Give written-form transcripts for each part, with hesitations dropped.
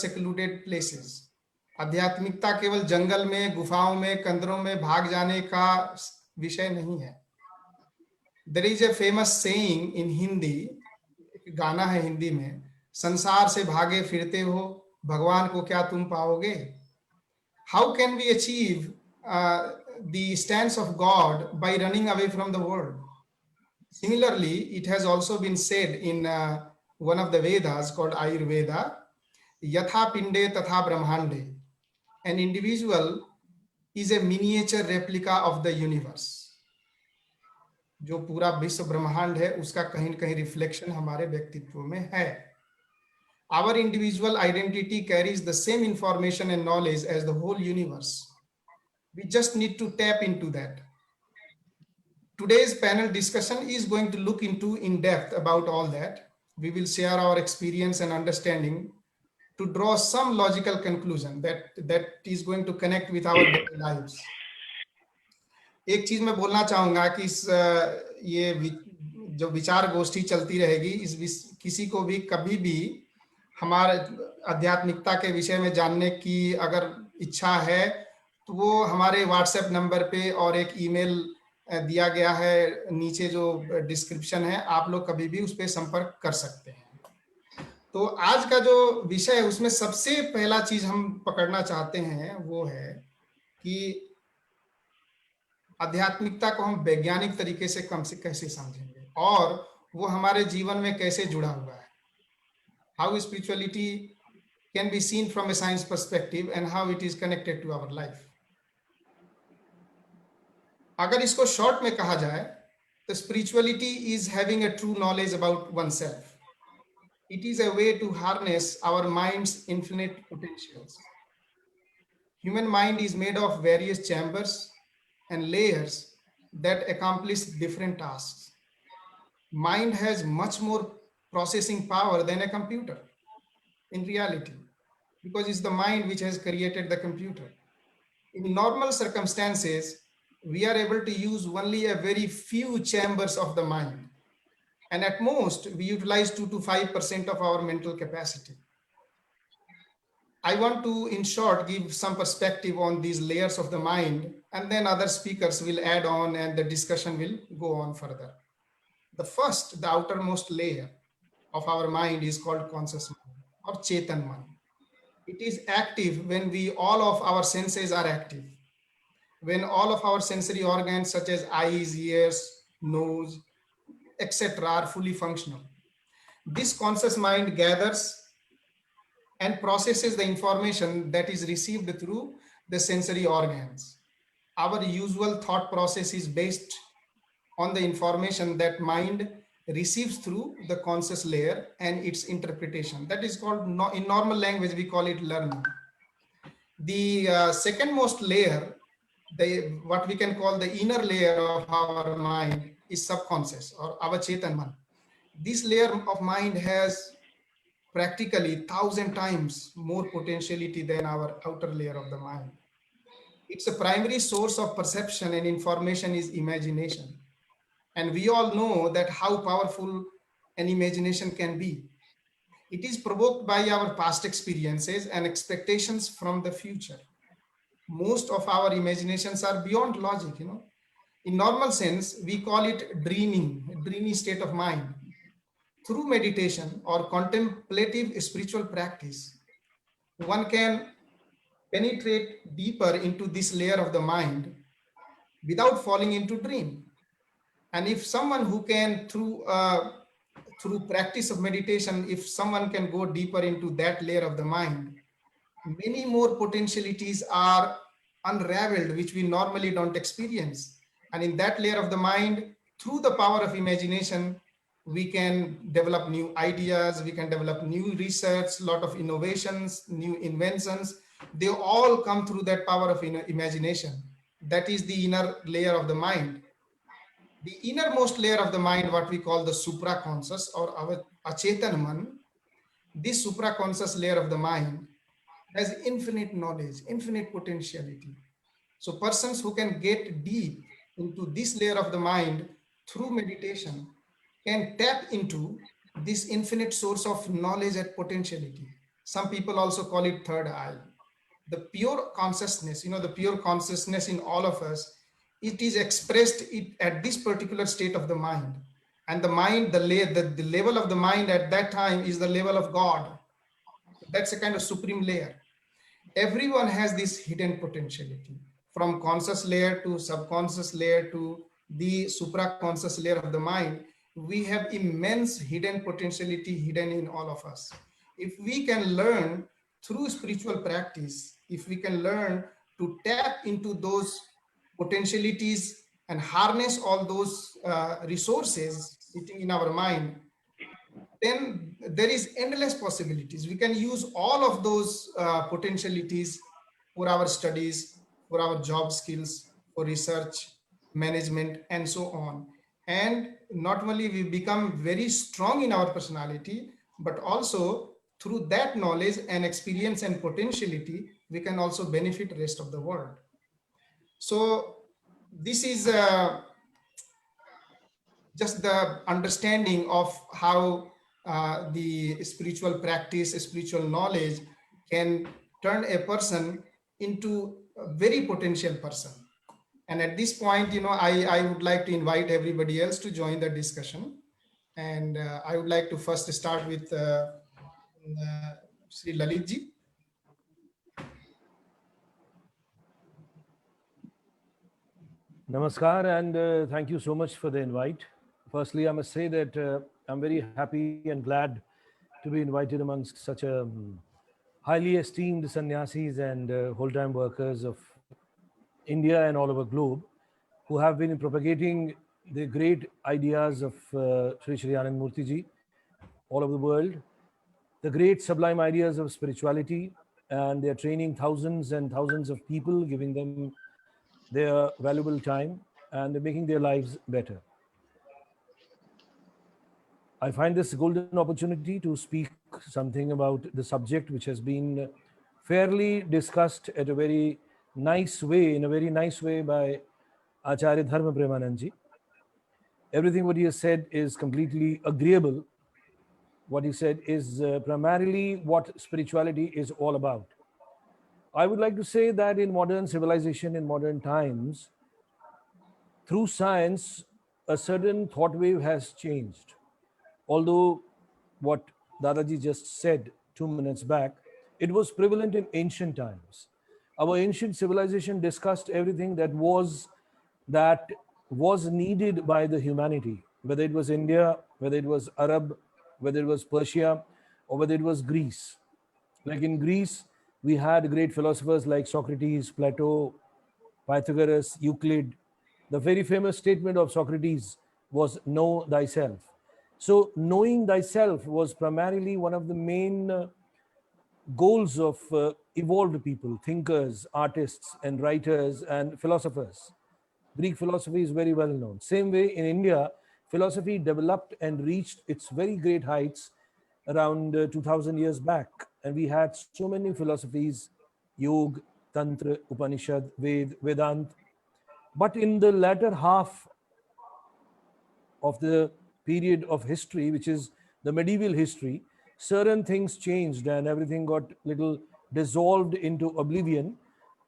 secluded places. आध्यात्मिकता केवल जंगल में, गुफाओं में, कंदरों में भाग जाने का विषय नहीं है. There is a famous saying in Hindi, एक गाना है हिंदी में, संसार से भागे फिरते हो, भगवान को क्या तुम पाओगे. How can we achieve the stance of God by running away from the world? Similarly, it has also been said in one of the Vedas called Ayurveda, Yatha Pinde Tatha Brahmande. An individual is a miniature replica of the universe. जो पूरा विश्व ब्रह्मांड है उसका कहीं न कहीं reflection हमारे व्यक्तित्व में है. Our individual identity carries the same information and knowledge as the whole universe. We just need to tap into that. Today's panel discussion is going to look into in depth about all that. We will share our experience and understanding to draw some logical conclusion that is going to connect with our daily lives. एक चीज मैं बोलना चाहूंगा कि ये जो विचार गोष्ठी चलती रहेगी, किसी को भी कभी भी हमारे आध्यात्मिकता के विषय में जानने की अगर इच्छा है तो वो हमारे व्हाट्सएप नंबर पे और एक ईमेल दिया गया है नीचे जो डिस्क्रिप्शन है, आप लोग कभी भी उस पर संपर्क कर सकते हैं. तो आज का जो विषय है उसमें सबसे पहला चीज हम पकड़ना चाहते हैं वो है कि आध्यात्मिकता को हम वैज्ञानिक तरीके से कैसे समझेंगे और वो हमारे जीवन में कैसे जुड़ा हुआ है. How spirituality can be seen from a science perspective and how it is connected to our life. अगर इसको शॉर्ट में कहा जाए तो spirituality is having a true knowledge about oneself. It is a way to harness our mind's infinite potentials. Human mind is made of various chambers and layers that accomplish different tasks. Mind has much more processing power than a computer in reality, because it's the mind which has created the computer. In normal circumstances, we are able to use only a very few chambers of the mind, and at most we utilize 2 to 5% of our mental capacity. I want to, in short, give some perspective on these layers of the mind, and then other speakers will add on and the discussion will go on further. The first, the outermost layer of our mind is called conscious mind or Chetan mind. It is active when all of our senses are active, when all of our sensory organs such as eyes, ears, nose, etc. are fully functional. This conscious mind gathers and processes the information that is received through the sensory organs. Our usual thought process is based on the information that mind receives through the conscious layer and its interpretation. That is called, in normal language, we call it learning. The second most layer, what we can call the inner layer of our mind, is subconscious or our Chetan Man. This layer of mind has practically 1,000 times more potentiality than our outer layer of the mind. It's a primary source of perception and information is imagination. And we all know that how powerful an imagination can be. It is provoked by our past experiences and expectations from the future. Most of our imaginations are beyond logic, In normal sense, we call it dreaming, a dreamy state of mind. Through meditation or contemplative spiritual practice, one can penetrate deeper into this layer of the mind without falling into dream. And if someone who can, through practice of meditation, if someone can go deeper into that layer of the mind, many more potentialities are unraveled, which we normally don't experience. And in that layer of the mind, through the power of imagination, we can develop new ideas, we can develop new research, lot of innovations, new inventions. They all come through that power of imagination. That is the inner layer of the mind. The innermost layer of the mind, what we call the supraconscious or our Achetan Man, this supraconscious layer of the mind has infinite knowledge, infinite potentiality. So persons who can get deep into this layer of the mind through meditation can tap into this infinite source of knowledge and potentiality. Some people also call it third eye. The pure consciousness, the pure consciousness in all of us, it is expressed at this particular state of the mind. And the mind, the level of the mind at that time is the level of God. That's a kind of supreme layer. Everyone has this hidden potentiality, from conscious layer to subconscious layer to the supraconscious layer of the mind. We have immense hidden potentiality hidden in all of us. If we can learn through spiritual practice, if we can learn to tap into those potentialities and harness all those resources sitting in our mind, then there is endless possibilities. We can use all of those potentialities for our studies, for our job skills, for research, management, and so on. And not only we become very strong in our personality, but also through that knowledge and experience and potentiality, we can also benefit the rest of the world. So this is just the understanding of how the spiritual practice, spiritual knowledge can turn a person into a very potential person. And at this point, I would like to invite everybody else to join the discussion. And I would like to first start with Sri Lalitji. Namaskar, and thank you so much for the invite. Firstly, I must say that I'm very happy and glad to be invited amongst such a highly esteemed sannyasis and whole-time workers of India and all over globe who have been propagating the great ideas of Sri Anand Murthy ji all over the world, the great sublime ideas of spirituality, and they're training thousands and thousands of people, giving them their valuable time and making their lives better. I find this golden opportunity to speak something about the subject which has been fairly discussed at a very nice way, in a very nice way by Acharya Dharma Premanandji. Everything what he has said is completely agreeable. What he said is primarily what spirituality is all about. I would like to say that in modern civilization, in modern times, through science, a certain thought wave has changed. Although what Dadaji just said 2 minutes back, it was prevalent in ancient times. Our ancient civilization discussed everything that was needed by the humanity, whether it was India, whether it was Arab, whether it was Persia, or whether it was Greece. Like in Greece, we had great philosophers like Socrates, Plato, Pythagoras, Euclid. The very famous statement of Socrates was, "Know thyself." So, knowing thyself was primarily one of the main goals of evolved people, thinkers, artists, and writers and philosophers. Greek philosophy is very well known. Same way in India, philosophy developed and reached its very great heights around 2000 years back. And we had so many philosophies, Yoga, Tantra, Upanishad, Vedant. But in the latter half of the period of history, which is the medieval history, certain things changed and everything got little dissolved into oblivion.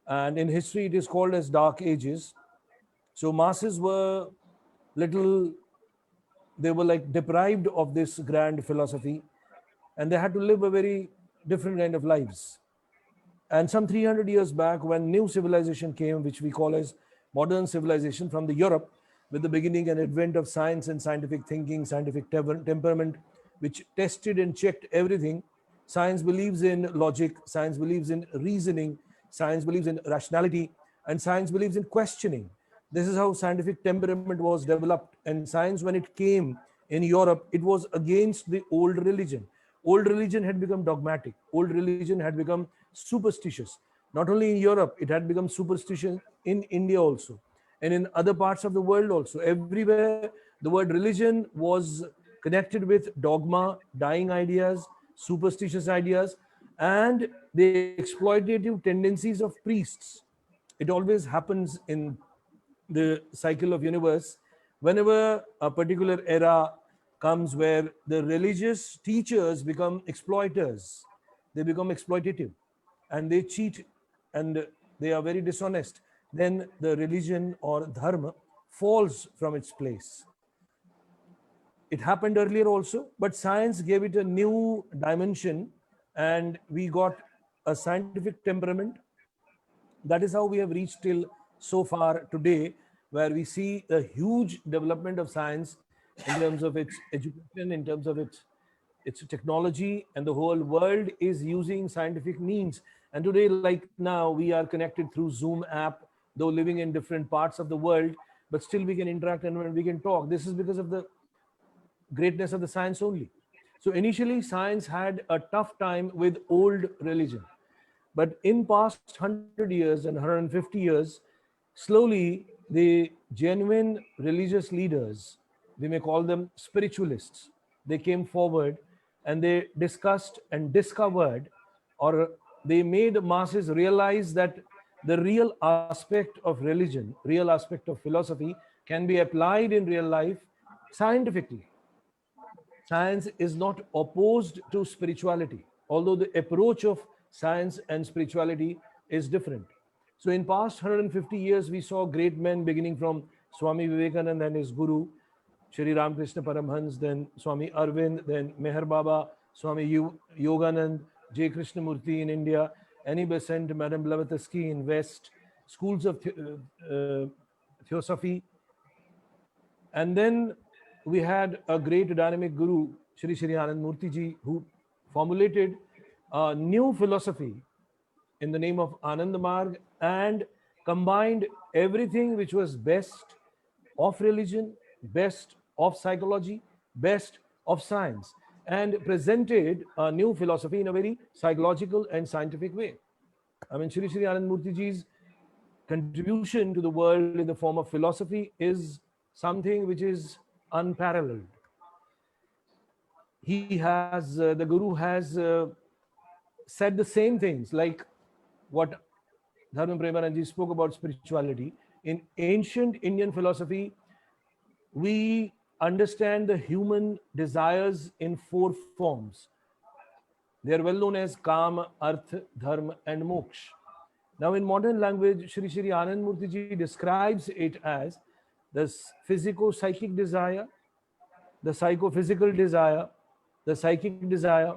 And in history, it is called as Dark Ages. So masses were little, they were like deprived of this grand philosophy, and they had to live a very different kind of lives. And some 300 years back, when new civilization came, which we call as modern civilization from the Europe, with the beginning and advent of science and scientific thinking, scientific temperament, which tested and checked everything. Science believes in logic, science believes in reasoning, science believes in rationality, and science believes in questioning. This is how scientific temperament was developed. And science, when it came in Europe, it was against the old religion. Old religion had become dogmatic. Old religion had become superstitious. Not only in Europe, it had become superstitious in India also, and in other parts of the world also. Everywhere, the word religion was connected with dogma, dying ideas, superstitious ideas, and the exploitative tendencies of priests. It always happens in the cycle of universe whenever a particular era comes where the religious teachers become exploiters. they become exploitative and they cheat and they are very dishonest, then the religion or dharma falls from its place. It happened earlier also, but science gave it a new dimension and we got a scientific temperament. That is how we have reached till so far today, where we see a huge development of science in terms of its education, in terms of its technology, and the whole world is using scientific means. And today, like now, we are connected through Zoom app, though living in different parts of the world, but still we can interact and we can talk. This is because of the greatness of the science only. So initially, science had a tough time with old religion. But in past 100 years and 150 years, slowly the genuine religious leaders, we may call them spiritualists, they came forward and they discussed and discovered, or they made masses realize that the real aspect of religion, real aspect of philosophy can be applied in real life scientifically. Science is not opposed to spirituality, although the approach of science and spirituality is different. So in past 150 years, we saw great men beginning from Swami Vivekananda and his guru, Shri Ramakrishna Paramhans, then Swami Arvind, then Meher Baba, Swami Yoganand, J. Krishnamurti in India, Annie Besant, Madame Blavatsky in West, schools of theosophy. And then we had a great dynamic guru, Shri Shri Anand Murti ji, who formulated a new philosophy in the name of Anand Marg and combined everything which was best of religion, best of psychology, best of science, and presented a new philosophy in a very psychological and scientific way. I mean, Shri Shri Anand Murti ji's contribution to the world in the form of philosophy is something which is unparalleled. He has, the Guru has said the same things like what Dharma Premananji spoke about spirituality. In ancient Indian philosophy, we understand the human desires in four forms. They are well known as Kama, Arth, Dharma, and Moksha. Now, in modern language, Shri Shri Anand Murti ji describes it as the physico-psychic desire, the psychophysical desire, the psychic desire,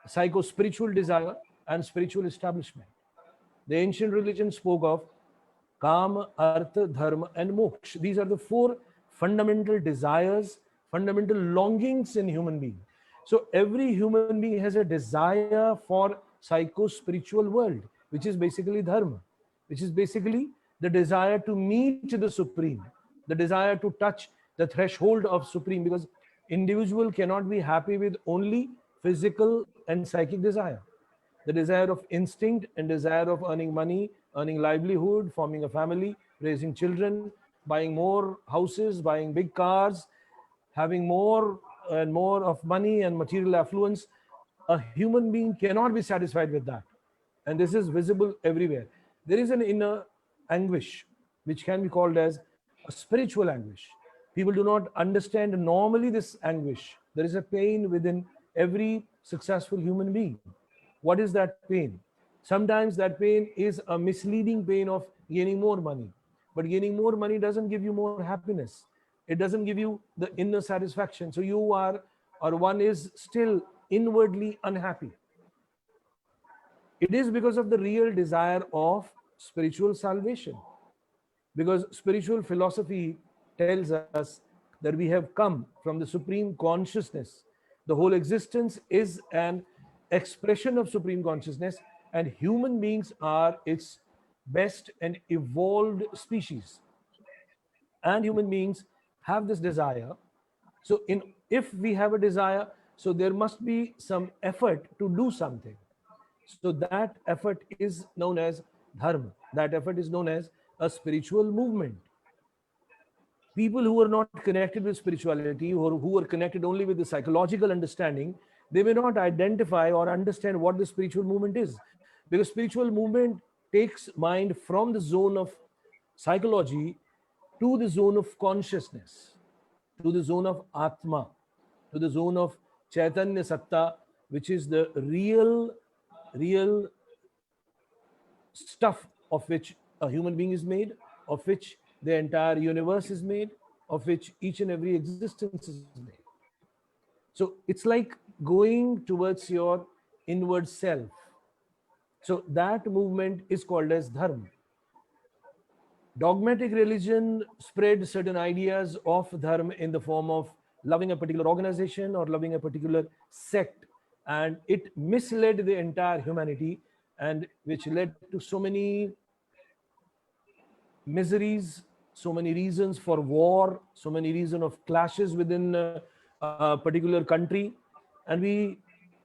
psycho-spiritual desire, and spiritual establishment. The ancient religion spoke of Kama, Artha, Dharma, and Moksha. These are the four fundamental desires, fundamental longings in human being. So every human being has a desire for psycho-spiritual world, which is basically Dharma, which is basically the desire to meet the Supreme, the desire to touch the threshold of Supreme, because individual cannot be happy with only physical and psychic desire. The desire of instinct and desire of earning money, earning livelihood, forming a family, raising children, buying more houses, buying big cars, having more and more of money and material affluence. A human being cannot be satisfied with that. And this is visible everywhere. There is an inner anguish, which can be called as a spiritual anguish. People do not understand normally this anguish. There is a pain within every successful human being. What is that pain? Sometimes that pain is a misleading pain of gaining more money. But gaining more money doesn't give you more happiness. It doesn't give you the inner satisfaction. So you are, or one is still inwardly unhappy. It is because of the real desire of spiritual salvation. Because spiritual philosophy tells us that we have come from the supreme consciousness. The whole existence is an expression of supreme consciousness, and human beings are its best and evolved species. And human beings have this desire. So if we have a desire, so there must be some effort to do something. So that effort is known as dharma. That effort is known as a spiritual movement. People who are not connected with spirituality, or who are connected only with the psychological understanding, they may not identify or understand what the spiritual movement is. Because spiritual movement takes mind from the zone of psychology to the zone of consciousness, to the zone of Atma, to the zone of Chaitanya Satta, which is the real real stuff of which a human being is made, of which the entire universe is made, of which each and every existence is made. So it's like going towards your inward self. So that movement is called as dharma. Dogmatic religion spread certain ideas of dharma in the form of loving a particular organization or loving a particular sect, and it misled the entire humanity, and which led to so many miseries, so many reasons for war, so many reasons of clashes within a particular country, and we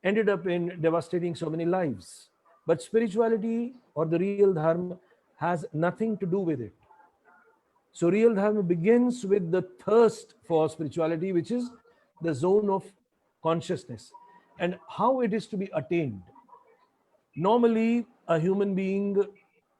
ended up in devastating so many lives. But spirituality or the real dharma has nothing to do with it. So real dharma begins with the thirst for spirituality, which is the zone of consciousness, and how it is to be attained. Normally, a human being,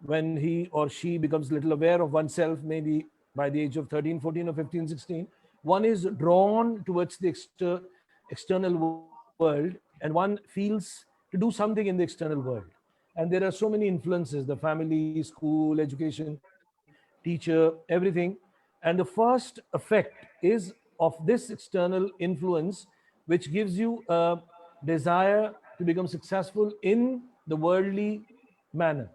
when he or she becomes little aware of oneself, maybe by the age of 13, 14, or 15, 16, one is drawn towards the external world, and one feels to do something in the external world. And there are so many influences: the family, school, education, teacher, everything. And the first effect is of this external influence, which gives you a desire to become successful in the worldly manner.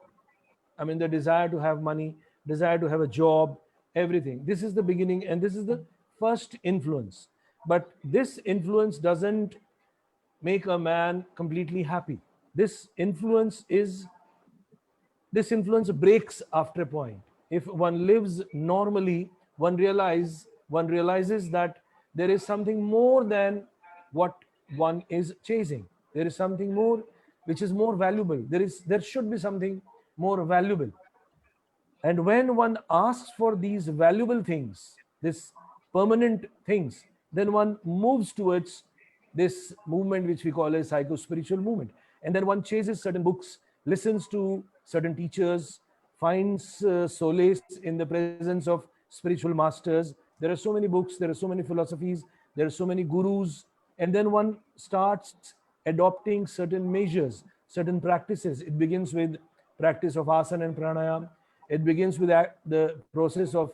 I mean, the desire to have money, desire to have a job, everything. This is the beginning, and this is the first influence. But this influence doesn't make a man completely happy. This influence is this influence breaks after a point. If one lives normally, one realizes that there is something more than what one is chasing. There is something more which is more valuable. There should be something more valuable. And when one asks for these valuable things, this permanent things, then one moves towards this movement which we call a psycho spiritual movement. And then one chases certain books, listens to certain teachers, finds solace in the presence of spiritual masters. There are so many books, there are so many philosophies, there are so many gurus. And then one starts adopting certain measures, certain practices. It begins with practice of asana and pranayama. It begins with the process of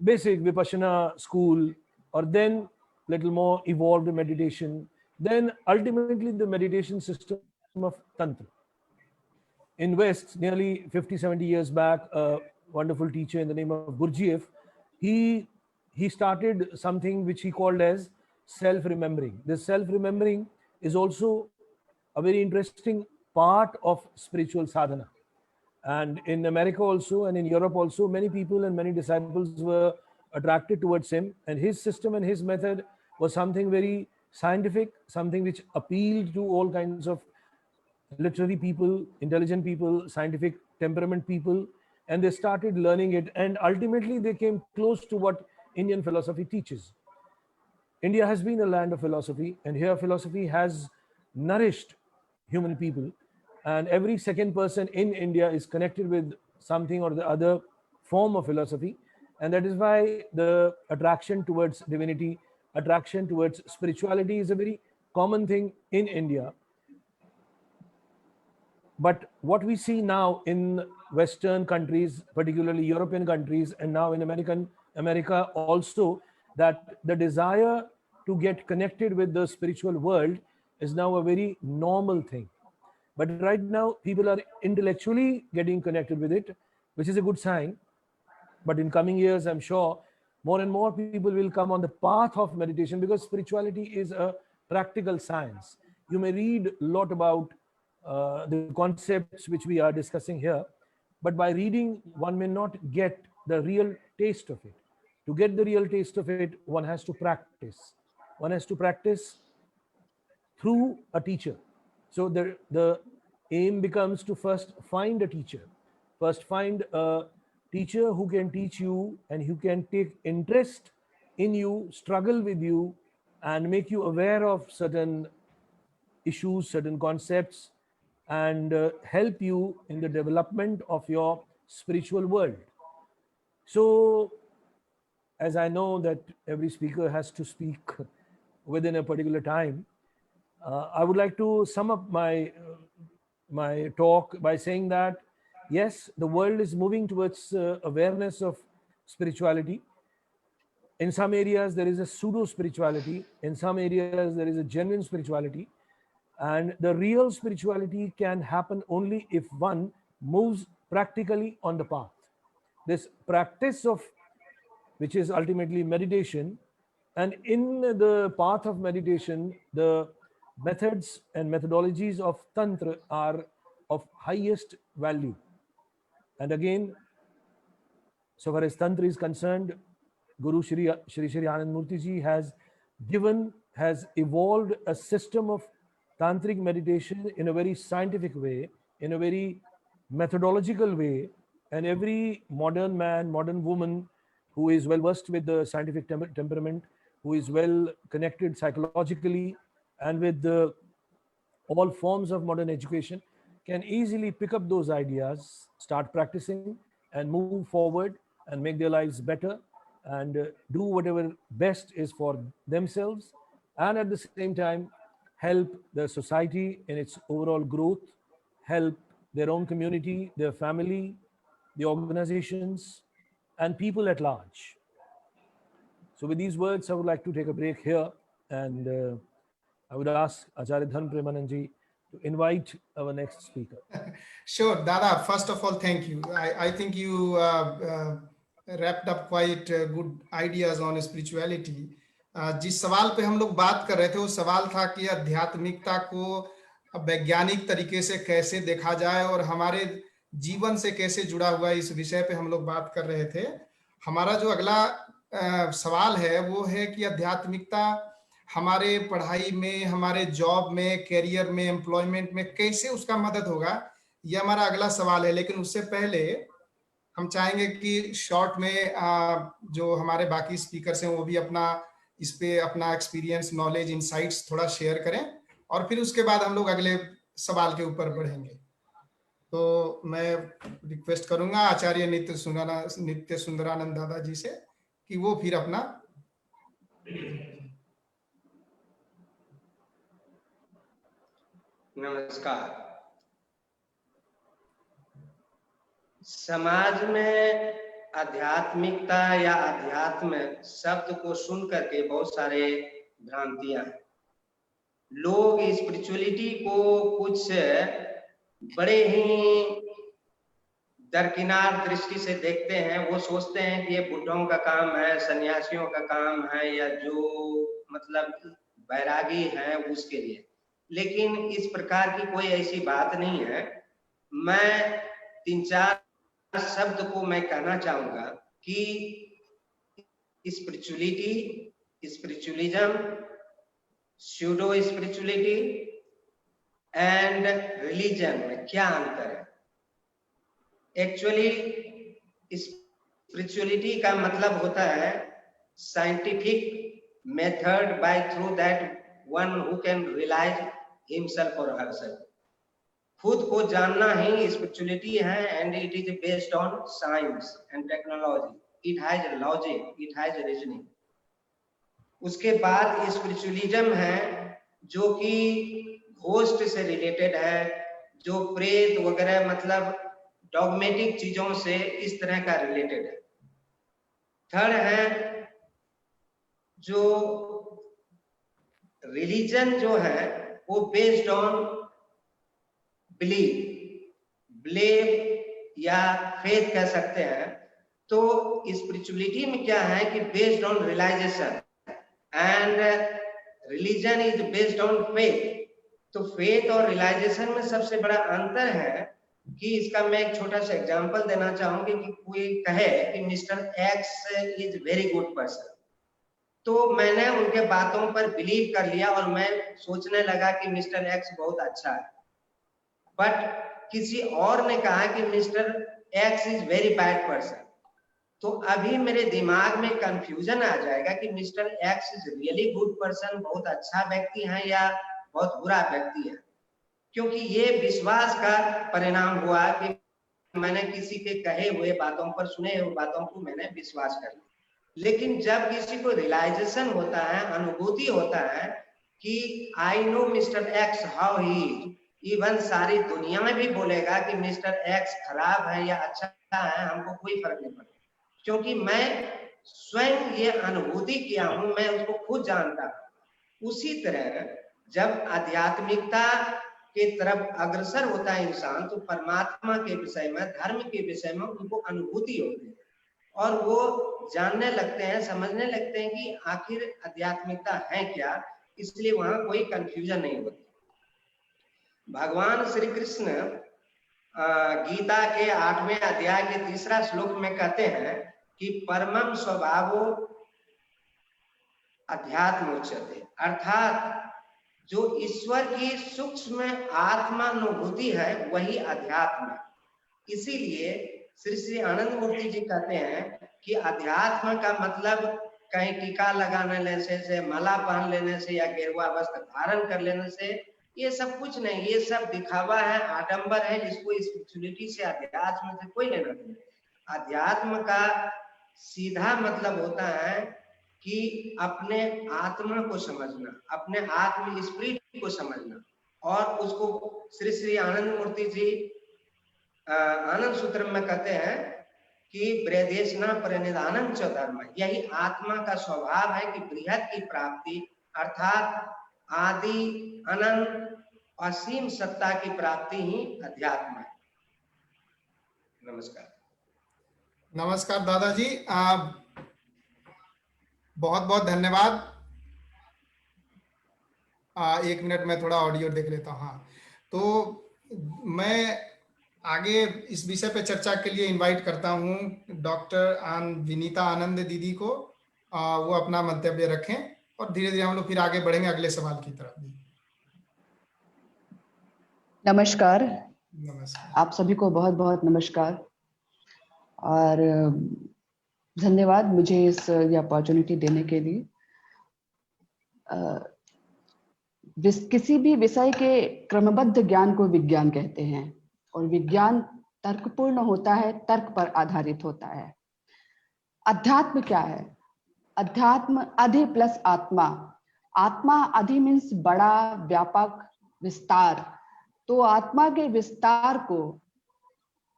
basic vipassana school, or then little more evolved meditation, then ultimately the meditation system of tantra. In West, nearly 50, 70 years back, a wonderful teacher in the name of Gurdjieff, he he started something which he called as self-remembering. This self-remembering is also a very interesting part of spiritual sadhana. And in America also, and in Europe also, many people and many disciples were attracted towards him. And his system and his method was something very scientific, something which appealed to all kinds of literary people, intelligent people, scientific temperament people, and they started learning it. And ultimately, they came close to what Indian philosophy teaches. India has been a land of philosophy, and here philosophy has nourished human people. And every second person in India is connected with something or the other form of philosophy. And that is why the attraction towards divinity, attraction towards spirituality is a very common thing in India. But what we see now in Western countries, particularly European countries, and now in America also, that the desire to get connected with the spiritual world is now a very normal thing. But right now, people are intellectually getting connected with it, which is a good sign. But in coming years, I'm sure more and more people will come on the path of meditation, because spirituality is a practical science. You may read a lot about the concepts which we are discussing here, but by reading, one may not get the real taste of it. To get the real taste of it, one has to practice. One has to practice through a teacher. So the aim becomes to first find a teacher. First find a teacher who can teach you and who can take interest in you, struggle with you, and make you aware of certain issues, certain concepts, and help you in the development of your spiritual world. So, as I know that every speaker has to speak within a particular time, I would like to sum up my my talk by saying that yes, the world is moving towards awareness of spirituality. In some areas, there is a pseudo spirituality. In some areas, there is a genuine spirituality. And the real spirituality can happen only if one moves practically on the path. This practice of, which is ultimately meditation, and in the path of meditation, the methods and methodologies of Tantra are of highest value. And again, so far as Tantra is concerned, Guru Shri Anand Murti Ji has evolved a system of tantric meditation in a very scientific way, in a very methodological way, and every modern man, modern woman who is well versed with the scientific temperament, who is well connected psychologically and with all forms of modern education, can easily pick up those ideas, start practicing, and move forward and make their lives better and do whatever best is for themselves, and at the same time help the society in its overall growth, help their own community, their family, the organizations, and people at large. So, with these words, I would like to take a break here, and I would ask Acharya Dhan Premanandji to invite our next speaker. Sure, Dada. First of all, thank you. I think you wrapped up quite good ideas on spirituality. जिस सवाल पे हम लोग बात कर रहे थे वो सवाल था कि आध्यात्मिकता को वैज्ञानिक तरीके से कैसे देखा जाए और हमारे जीवन से कैसे जुड़ा हुआ है, इस विषय पे हम लोग बात कर रहे थे. हमारा जो अगला सवाल है वो है कि आध्यात्मिकता हमारे पढ़ाई में, हमारे जॉब में, करियर में, एम्प्लॉयमेंट में कैसे उसका मदद होगा, ये हमारा अगला सवाल है. लेकिन उससे पहले हम चाहेंगे कि शॉर्ट में जो हमारे बाकी स्पीकर्स हैं वो भी अपना इस पे अपना एक्सपीरियंस, नॉलेज, इनसाइट्स थोड़ा शेयर करें और फिर उसके बाद हम लोग अगले सवाल के ऊपर बढ़ेंगे. तो मैं रिक्वेस्ट करूंगा आचार्य नित्य सुंदरानंद दादा जी से कि वो फिर अपना नमस्कार. समाज में आध्यात्मिकता या अध्यात्म शब्द को सुन करके बहुत सारे भ्रांतियां हैं. लोग स्पिरिचुअलिटी को कुछ बड़े ही दरकिनार दृष्टि से देखते हैं. वो सोचते हैं कि ये बुढ़ों का काम है, सन्यासियों का काम है, या जो मतलब बैरागी हैं उसके लिए. लेकिन इस प्रकार की कोई ऐसी बात नहीं है. मैं 3-4 शब्द को मैं कहना चाहूंगा कि spirituality, spiritualism, pseudo spirituality and religion में क्या अंतर है. एक्चुअली स्पिरिचुअलिटी का मतलब होता है scientific method by through that one who can realise himself और हरसेल्फ. खुद को जानना ही स्पिरिचुअलिटी है. And it is based on science and technology. It has logic, it has reasoning. उसके बाद स्पिरिचुअलिज्म है जो कि घोस्ट से रिलेटेड है, जो प्रेत वगैरह मतलब डॉगमेटिक चीजों से इस तरह का रिलेटेड है. थर्ड है जो रिलीजन जो है वो बेस्ड ऑन बिलीव या फेथ कह सकते हैं. तो स्पिरिचुअलिटी में क्या है कि based on realisation and religion is based on faith. तो फेथ और रियलाइजेशन में सबसे बड़ा अंतर है कि इसका मैं एक छोटा सा एग्जांपल देना चाहूंगी कि कोई कहे कि mister x is very good person, तो मैंने उनके बातों पर बिलीव कर लिया और मैं सोचने लगा कि मिस्टर एक्स बहुत अच्छा है. बट किसी और ने कहा कि mister x is very bad person, तो अभी मेरे दिमाग में कंफ्यूजन आ जाएगा कि mister x is really good person, बहुत अच्छा व्यक्ति है, या बहुत बुरा व्यक्ति है. क्योंकि ये विश्वास का परिणाम हुआ कि मैंने किसी के कहे हुए बातों पर, सुने हुए बातों को मैंने विश्वास कर लिया. लेकिन जब किसी को रियलाइजेशन होता है, अनुभूति होता है कि I know mister x how he is, even सारी दुनिया में भी बोलेगा कि मिस्टर एक्स खराब है या अच्छा है, हमको कोई फर्क नहीं पड़ता, क्योंकि मैं स्वयं ये अनुभूति किया हूं, मैं उसको खुद जानता हूं। उसी तरह जब आध्यात्मिकता के तरफ अग्रसर होता है इंसान, तो परमात्मा के विषय में, धर्म के विषय में उनको अनुभूति होती है और वो जानने लगते हैं, समझने लगते हैं कि आखिर आध्यात्मिकता है क्या, इसलिए वहां कोई कंफ्यूजन नहीं होती। भगवान श्री कृष्ण गीता के 8वें अध्याय के 3रा श्लोक में कहते हैं कि परमम स्वभावो अध्यात्म उच्यते, अर्थात जो ईश्वर की सूक्ष्म आत्मानुभूति है वही अध्यात्म है। इसीलिए श्री श्री आनंद मूर्ति जी कहते हैं कि अध्यात्म का मतलब कहीं टीका लगाने से, माला पहन लेने से या गेरुआ वस्त्र धारण कर लेने से, ये सब कुछ नहीं, ये सब दिखावा है, आडंबर है। इसको स्पिरिचुअलिटी से, अध्यात्म से कोई लेना नहीं। अध्यात्म का सीधा मतलब होता है कि अपने आत्मा को समझना, अपने आत्म स्पिरिट को समझना, और उसको श्री श्री आनंद मूर्ति जी आनंद सूत्र में कहते हैं कि ब्रह्देशना परिनिधानम च धर्म, यही आत्मा का स्वभाव है कि बृहद की प्राप्ति अर्थात आदि अनंत असीम सत्ता की प्राप्ति ही अध्यात्म है। नमस्कार। नमस्कार दादाजी, बहुत बहुत धन्यवाद। 1 मिनट में थोड़ा ऑडियो देख लेता हूँ। हाँ, तो मैं आगे इस विषय पे चर्चा के लिए इनवाइट करता हूँ डॉक्टर विनीता आनंद दीदी को। वो अपना मंतव्य रखें और धीरे धीरे हम लोग फिर आगे बढ़ेंगे अगले सवाल की तरफ भी। नमस्कार। नमस्कार। आप सभी को बहुत बहुत नमस्कार और धन्यवाद मुझे ये अपॉर्चुनिटी देने के लिए। किसी भी विषय के क्रमबद्ध ज्ञान को विज्ञान कहते हैं और विज्ञान तर्कपूर्ण होता है, तर्क पर आधारित होता है। अध्यात्म क्या है? अध्यात्म अधि प्लस आत्मा। आत्मा अधि मीन्स बड़ा, व्यापक, विस्तार। तो आत्मा के विस्तार को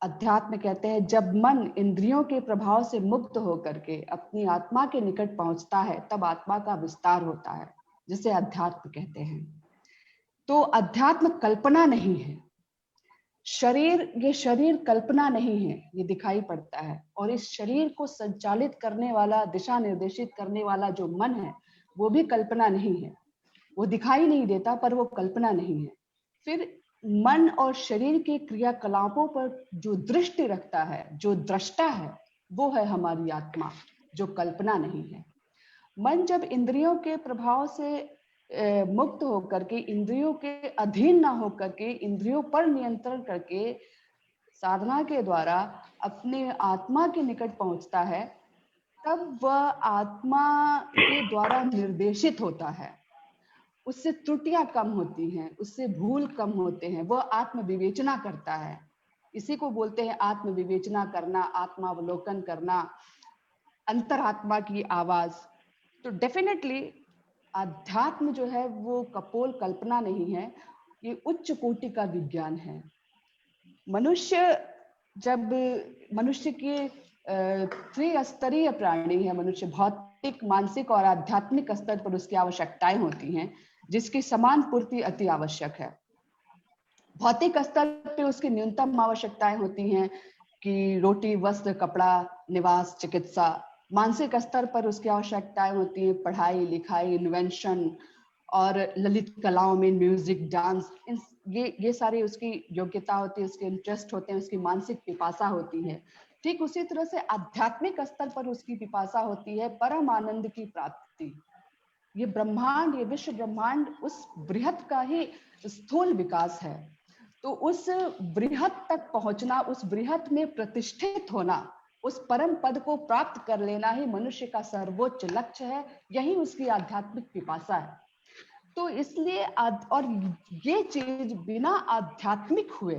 अध्यात्म कहते हैं। जब मन इंद्रियों के प्रभाव से मुक्त होकर के अपनी आत्मा के निकट पहुंचता है तब आत्मा का विस्तार होता है, जिसे अध्यात्म कहते हैं। तो अध्यात्म कल्पना नहीं है। ये शरीर कल्पना नहीं है, ये दिखाई पड़ता है। और इस शरीर को संचालित करने वाला, दिशा निर्देशित करने वाला जो मन है वो भी कल्पना नहीं है। वो दिखाई नहीं देता पर वो कल्पना नहीं है। फिर मन और शरीर के क्रियाकलापों पर जो दृष्टि रखता है, जो दृष्टा है, वो है हमारी आत्मा, जो कल्पना नहीं है। मन जब इंद्रियों के प्रभाव से मुक्त होकर के, इंद्रियों के अधीन ना होकर के, इंद्रियों पर नियंत्रण करके साधना के द्वारा अपने आत्मा के निकट पहुंचता है, तब वह आत्मा के द्वारा निर्देशित होता है। उससे त्रुटियां कम होती हैं, उससे भूल कम होते हैं, वह आत्म विवेचना करता है। इसी को बोलते हैं आत्म विवेचना करना, आत्मावलोकन करना, अंतरात्मा की आवाज। तो डेफिनेटली अध्यात्म जो है वो कपोल कल्पना नहीं है, ये उच्च कोटि का विज्ञान है। मनुष्य के त्रिस्तरीय प्राणी है। मनुष्य भौतिक, मानसिक और आध्यात्मिक स्तर पर उसकी आवश्यकताएं होती हैं, जिसकी समान पूर्ति अति आवश्यक है। भौतिक स्तर पे उसकी न्यूनतम आवश्यकताएं होती हैं कि रोटी, वस्त्र, कपड़ा, निवास, चिकित्सा। मानसिक स्तर पर उसकी आवश्यकताएं होती हैं पढ़ाई, लिखाई, इन्वेंशन और ललित कलाओं में म्यूजिक, डांस। ये सारी उसकी योग्यता होती है, उसके इंटरेस्ट होते हैं, उसकी मानसिक पिपासा होती है। ठीक उसी तरह से आध्यात्मिक स्तर पर उसकी पिपासा होती है परम आनंद की प्राप्ति। ये ब्रह्मांड, ये विश्व ब्रह्मांड उस बृहत का ही स्थूल विकास है। तो उस बृहत तक पहुंचना, उस बृहत में प्रतिष्ठित होना, उस परम पद को प्राप्त कर लेना ही मनुष्य का सर्वोच्च लक्ष्य है। यही उसकी आध्यात्मिक पिपासा है। तो इसलिए और ये चीज बिना आध्यात्मिक हुए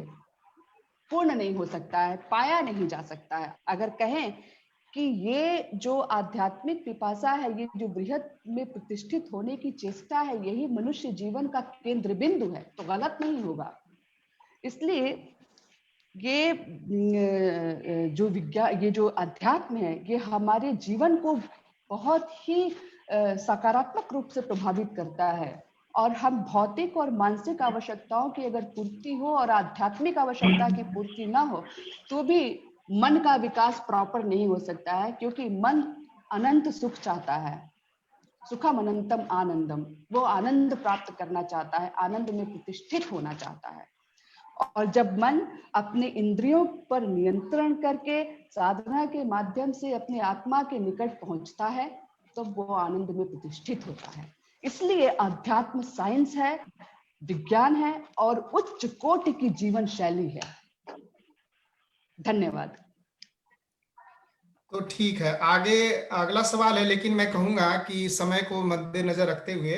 पूर्ण नहीं हो सकता है, पाया नहीं जा सकता है। अगर कहें कि ये जो आध्यात्मिक पिपासा है, ये जो बृहत में प्रतिष्ठित होने की चेष्टा है, यही मनुष्य जीवन का केंद्र बिंदु है, तो गलत नहीं होगा। इसलिए ये जो विज्ञान, ये जो अध्यात्म है, ये हमारे जीवन को बहुत ही सकारात्मक रूप से प्रभावित करता है। और हम भौतिक और मानसिक आवश्यकताओं की अगर पूर्ति हो और आध्यात्मिक आवश्यकता की पूर्ति ना हो तो भी मन का विकास प्रॉपर नहीं हो सकता है, क्योंकि मन अनंत सुख चाहता है। सुखम अनंतम आनंदम, वो आनंद प्राप्त करना चाहता है, आनंद में प्रतिष्ठित होना चाहता है। और जब मन अपने इंद्रियों पर नियंत्रण करके साधना के माध्यम से अपने आत्मा के निकट पहुंचता है तो वो आनंद में प्रतिष्ठित होता है। इसलिए अध्यात्म साइंस है, विज्ञान है और उच्च कोटि की जीवन शैली है। धन्यवाद। तो ठीक है, आगे अगला सवाल है, लेकिन मैं कहूंगा कि समय को मद्देनजर रखते हुए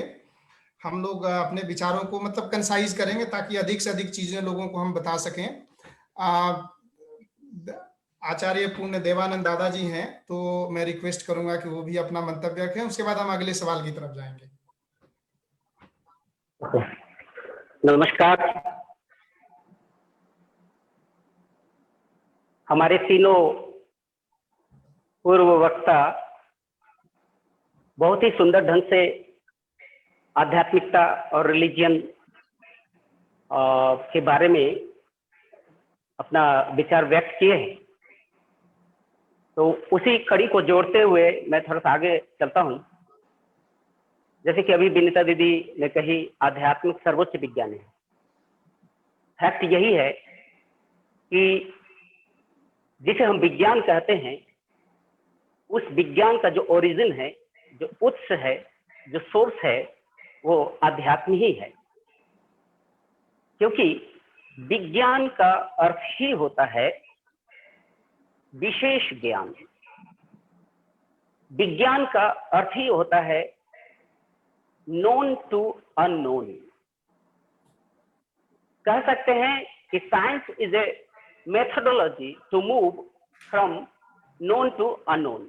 हम लोग अपने विचारों को मतलब कंसाइज करेंगे ताकि अधिक से अधिक चीजें लोगों को हम बता सकें। आचार्य पूर्ण देवानंद दादाजी हैं, तो मैं रिक्वेस्ट करूंगा कि वो भी अपना मंतव्य रखें, उसके बाद हम अगले सवाल की तरफ जाएंगे। नमस्कार। हमारे तीनों पूर्व वक्ता बहुत ही सुंदर ढंग से आध्यात्मिकता और रिलीजियन के बारे में अपना विचार व्यक्त किए हैं। तो उसी कड़ी को जोड़ते हुए मैं थोड़ा सा आगे चलता हूं। जैसे कि अभी विनीता दीदी ने कही, आध्यात्मिक सर्वोच्च विज्ञान है। फैक्ट यही है कि जिसे हम विज्ञान कहते हैं, उस विज्ञान का जो ओरिजिन है, जो उत्स है, जो सोर्स है, वो आध्यात्म ही है। क्योंकि विज्ञान का अर्थ ही होता है विशेष ज्ञान। विज्ञान का अर्थ ही होता है नोन टू अननोन। कह सकते हैं कि science is a methodology to move from known to unknown.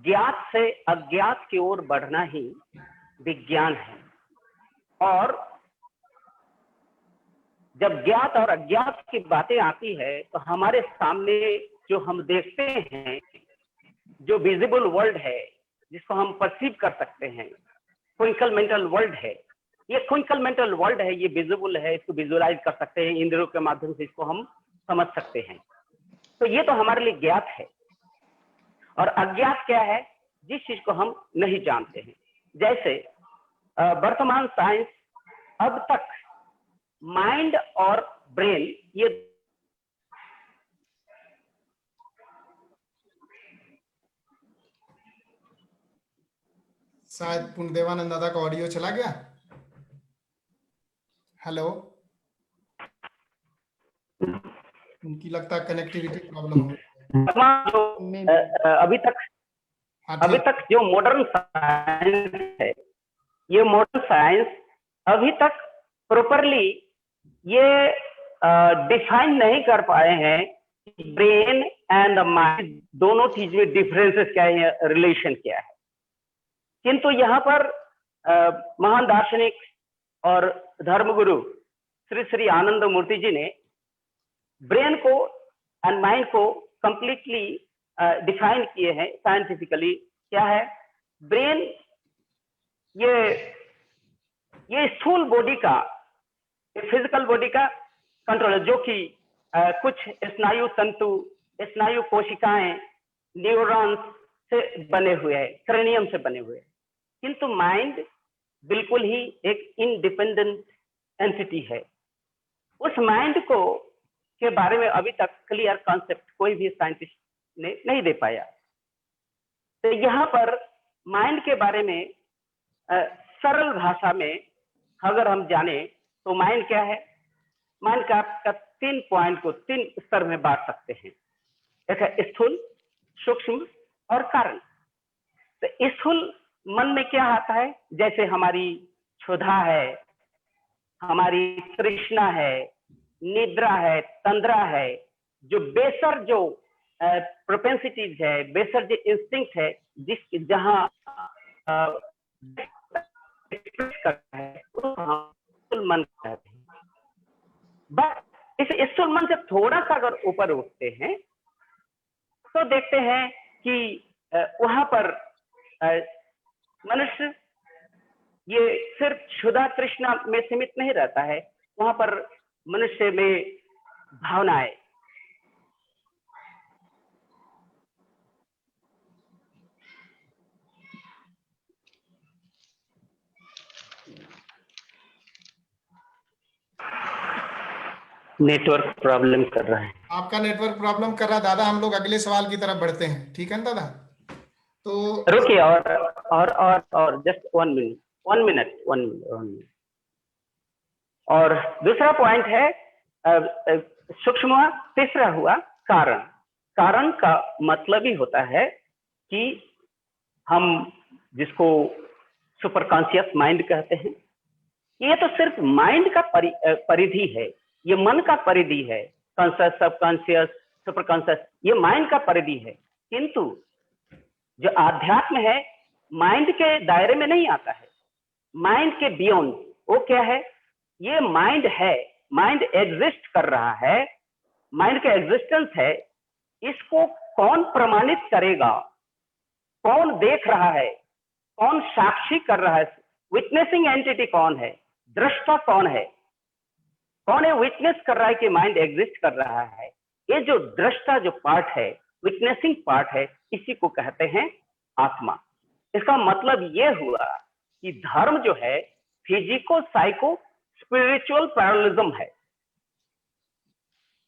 ज्ञात से अज्ञात की ओर बढ़ना ही विज्ञान है। और जब ज्ञात और अज्ञात की बातें आती है तो हमारे सामने जो हम देखते हैं, जो विजिबल वर्ल्ड है, जिसको हम परसीव कर सकते हैं, क्विंकल मेंटल वर्ल्ड है। ये क्विंकल मेंटल वर्ल्ड है, ये विजिबल है, इसको विजुअलाइज कर सकते हैं, इंद्रियों के माध्यम से इसको हम समझ सकते हैं। तो ये तो हमारे लिए ज्ञात है। और अज्ञात क्या है? जिस चीज को हम नहीं जानते हैं। जैसे वर्तमान साइंस अब तक माइंड और ब्रेन, ये शायद पूर्ण देवानंद दादा का ऑडियो चला गया। हेलो, उनकी लगता है कनेक्टिविटी प्रॉब्लम हो। अभी तक जो मॉडर्न साइंस है, ये मॉडर्न साइंस अभी तक प्रॉपरली ये डिफाइन नहीं कर पाए हैं ब्रेन एंड माइंड दोनों चीज में डिफरेंसेस क्या है, रिलेशन क्या है। किंतु यहाँ पर महान दार्शनिक और धर्मगुरु श्री श्री आनंद मूर्ति जी ने ब्रेन को एंड माइंड को कंप्लीटली डिफाइन किए हैं साइंटिफिकली। क्या है ब्रेन? ये स्थूल बॉडी का, फिजिकल बॉडी का कंट्रोल है, जो कि कुछ स्नायु तंतु, स्नायु कोशिकाएं, न्यूरॉन्स से बने हुए हैं, क्रेनियम से बने हुए हैं। किंतु माइंड बिल्कुल ही एक इंडिपेंडेंट एंटिटी है। उस माइंड को के बारे में अभी तक क्लियर कॉन्सेप्ट कोई भी साइंटिस्ट ने नहीं दे पाया। तो यहाँ पर माइंड के बारे में सरल भाषा में अगर हम जाने तो माइंड क्या है? माइंड का 3 पॉइंट को 3 स्तर में बांट सकते हैं। एक है स्थूल, सूक्ष्म और कारण। तो स्थूल मन में क्या आता है? जैसे हमारी क्षुधा है, हमारी तृष्णा है, निद्रा है, तंद्रा है, जो बेसर जो प्रोपेंसिटीज है, बेसर जो इंस्टिंक्ट है, जिस जहां है, मन कहते हैं। बट इस स्थूल मन से थोड़ा सा अगर ऊपर उठते हैं तो देखते हैं कि वहां पर मनुष्य ये सिर्फ क्षुधा तृष्णा में सीमित नहीं रहता है, वहां पर मनुष्य में भावनाएं, नेटवर्क प्रॉब्लम कर रहा है। आपका नेटवर्क प्रॉब्लम कर रहा दादा, हम लोग अगले सवाल की तरफ बढ़ते हैं, ठीक है ना दादा? तो रुकिए और जस्ट 1 मिनट। और दूसरा पॉइंट है सूक्ष्म, तीसरा हुआ कारण। कारण का मतलब ही होता है कि हम जिसको सुपर कॉन्शियस माइंड कहते हैं, ये तो सिर्फ माइंड का परिधि है, ये मन का परिधि है। कॉन्शियस, सबकॉन्शियस, सुपर कॉन्शियस, ये माइंड का परिधि है। किंतु जो आध्यात्म है माइंड के दायरे में नहीं आता है, माइंड के बियॉन्ड। वो क्या है? ये माइंड है, माइंड एग्जिस्ट कर रहा है, माइंड का एग्जिस्टेंस है। इसको कौन प्रमाणित करेगा? कौन देख रहा है? कौन साक्षी कर रहा है? विटनेसिंग एंटिटी कौन है? दृष्टा कौन है? कौन है विटनेस कर रहा है कि माइंड एग्जिस्ट कर रहा है? ये जो दृष्टा जो पार्ट है, विटनेसिंग पार्ट है, इसी को कहते हैं आत्मा। इसका मतलब ये हुआ कि धर्म जो है फिजिको साइको स्पिरिचुअल पैरेललिज्म है।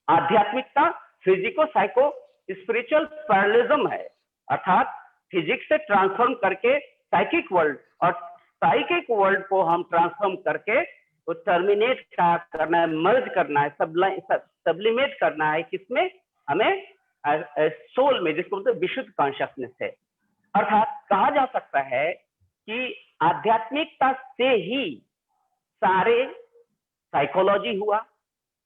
आध्यात्मिकता फिजिको साइको स्पिरिचुअल पैरेललिज्म है, अर्थात फिजिक्स से ट्रांसफॉर्म करके साइकिक वर्ल्ड, और साइकिक वर्ल्ड को हम ट्रांसफॉर्म करके वो टर्मिनेट करना है, मर्ज करना है, सब्लिमेट करना है। किसमें? हमें सोल में, जिसको बोलते हैं विशुद्ध कॉन्शियसनेस है। अर्थात कहा जा सकता है कि आध्यात्मिकता से ही सारे साइकोलॉजी हुआ,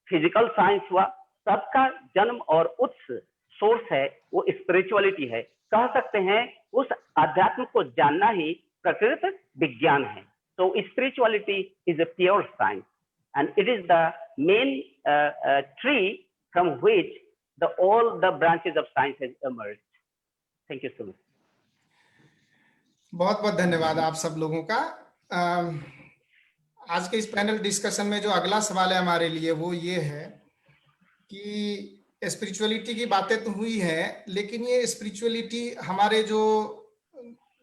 फिजिकल साइंस हुआ, सबका जन्म और उत्स सोर्स है वो स्पिरिचुअलिटी है। कह सकते हैं उस आध्यात्म को जानना ही प्रकृति विज्ञान है। So spirituality is a pure science, and it is the main tree from which all the branches of science has emerged. Thank you so much. बहुत बहुत धन्यवाद आप सब लोगों का। आज के इस पैनल डिस्कशन में जो अगला सवाल है हमारे लिए वो ये है कि स्पिरिचुअलिटी की बातें तो हुई है, लेकिन ये स्पिरिचुअलिटी हमारे जो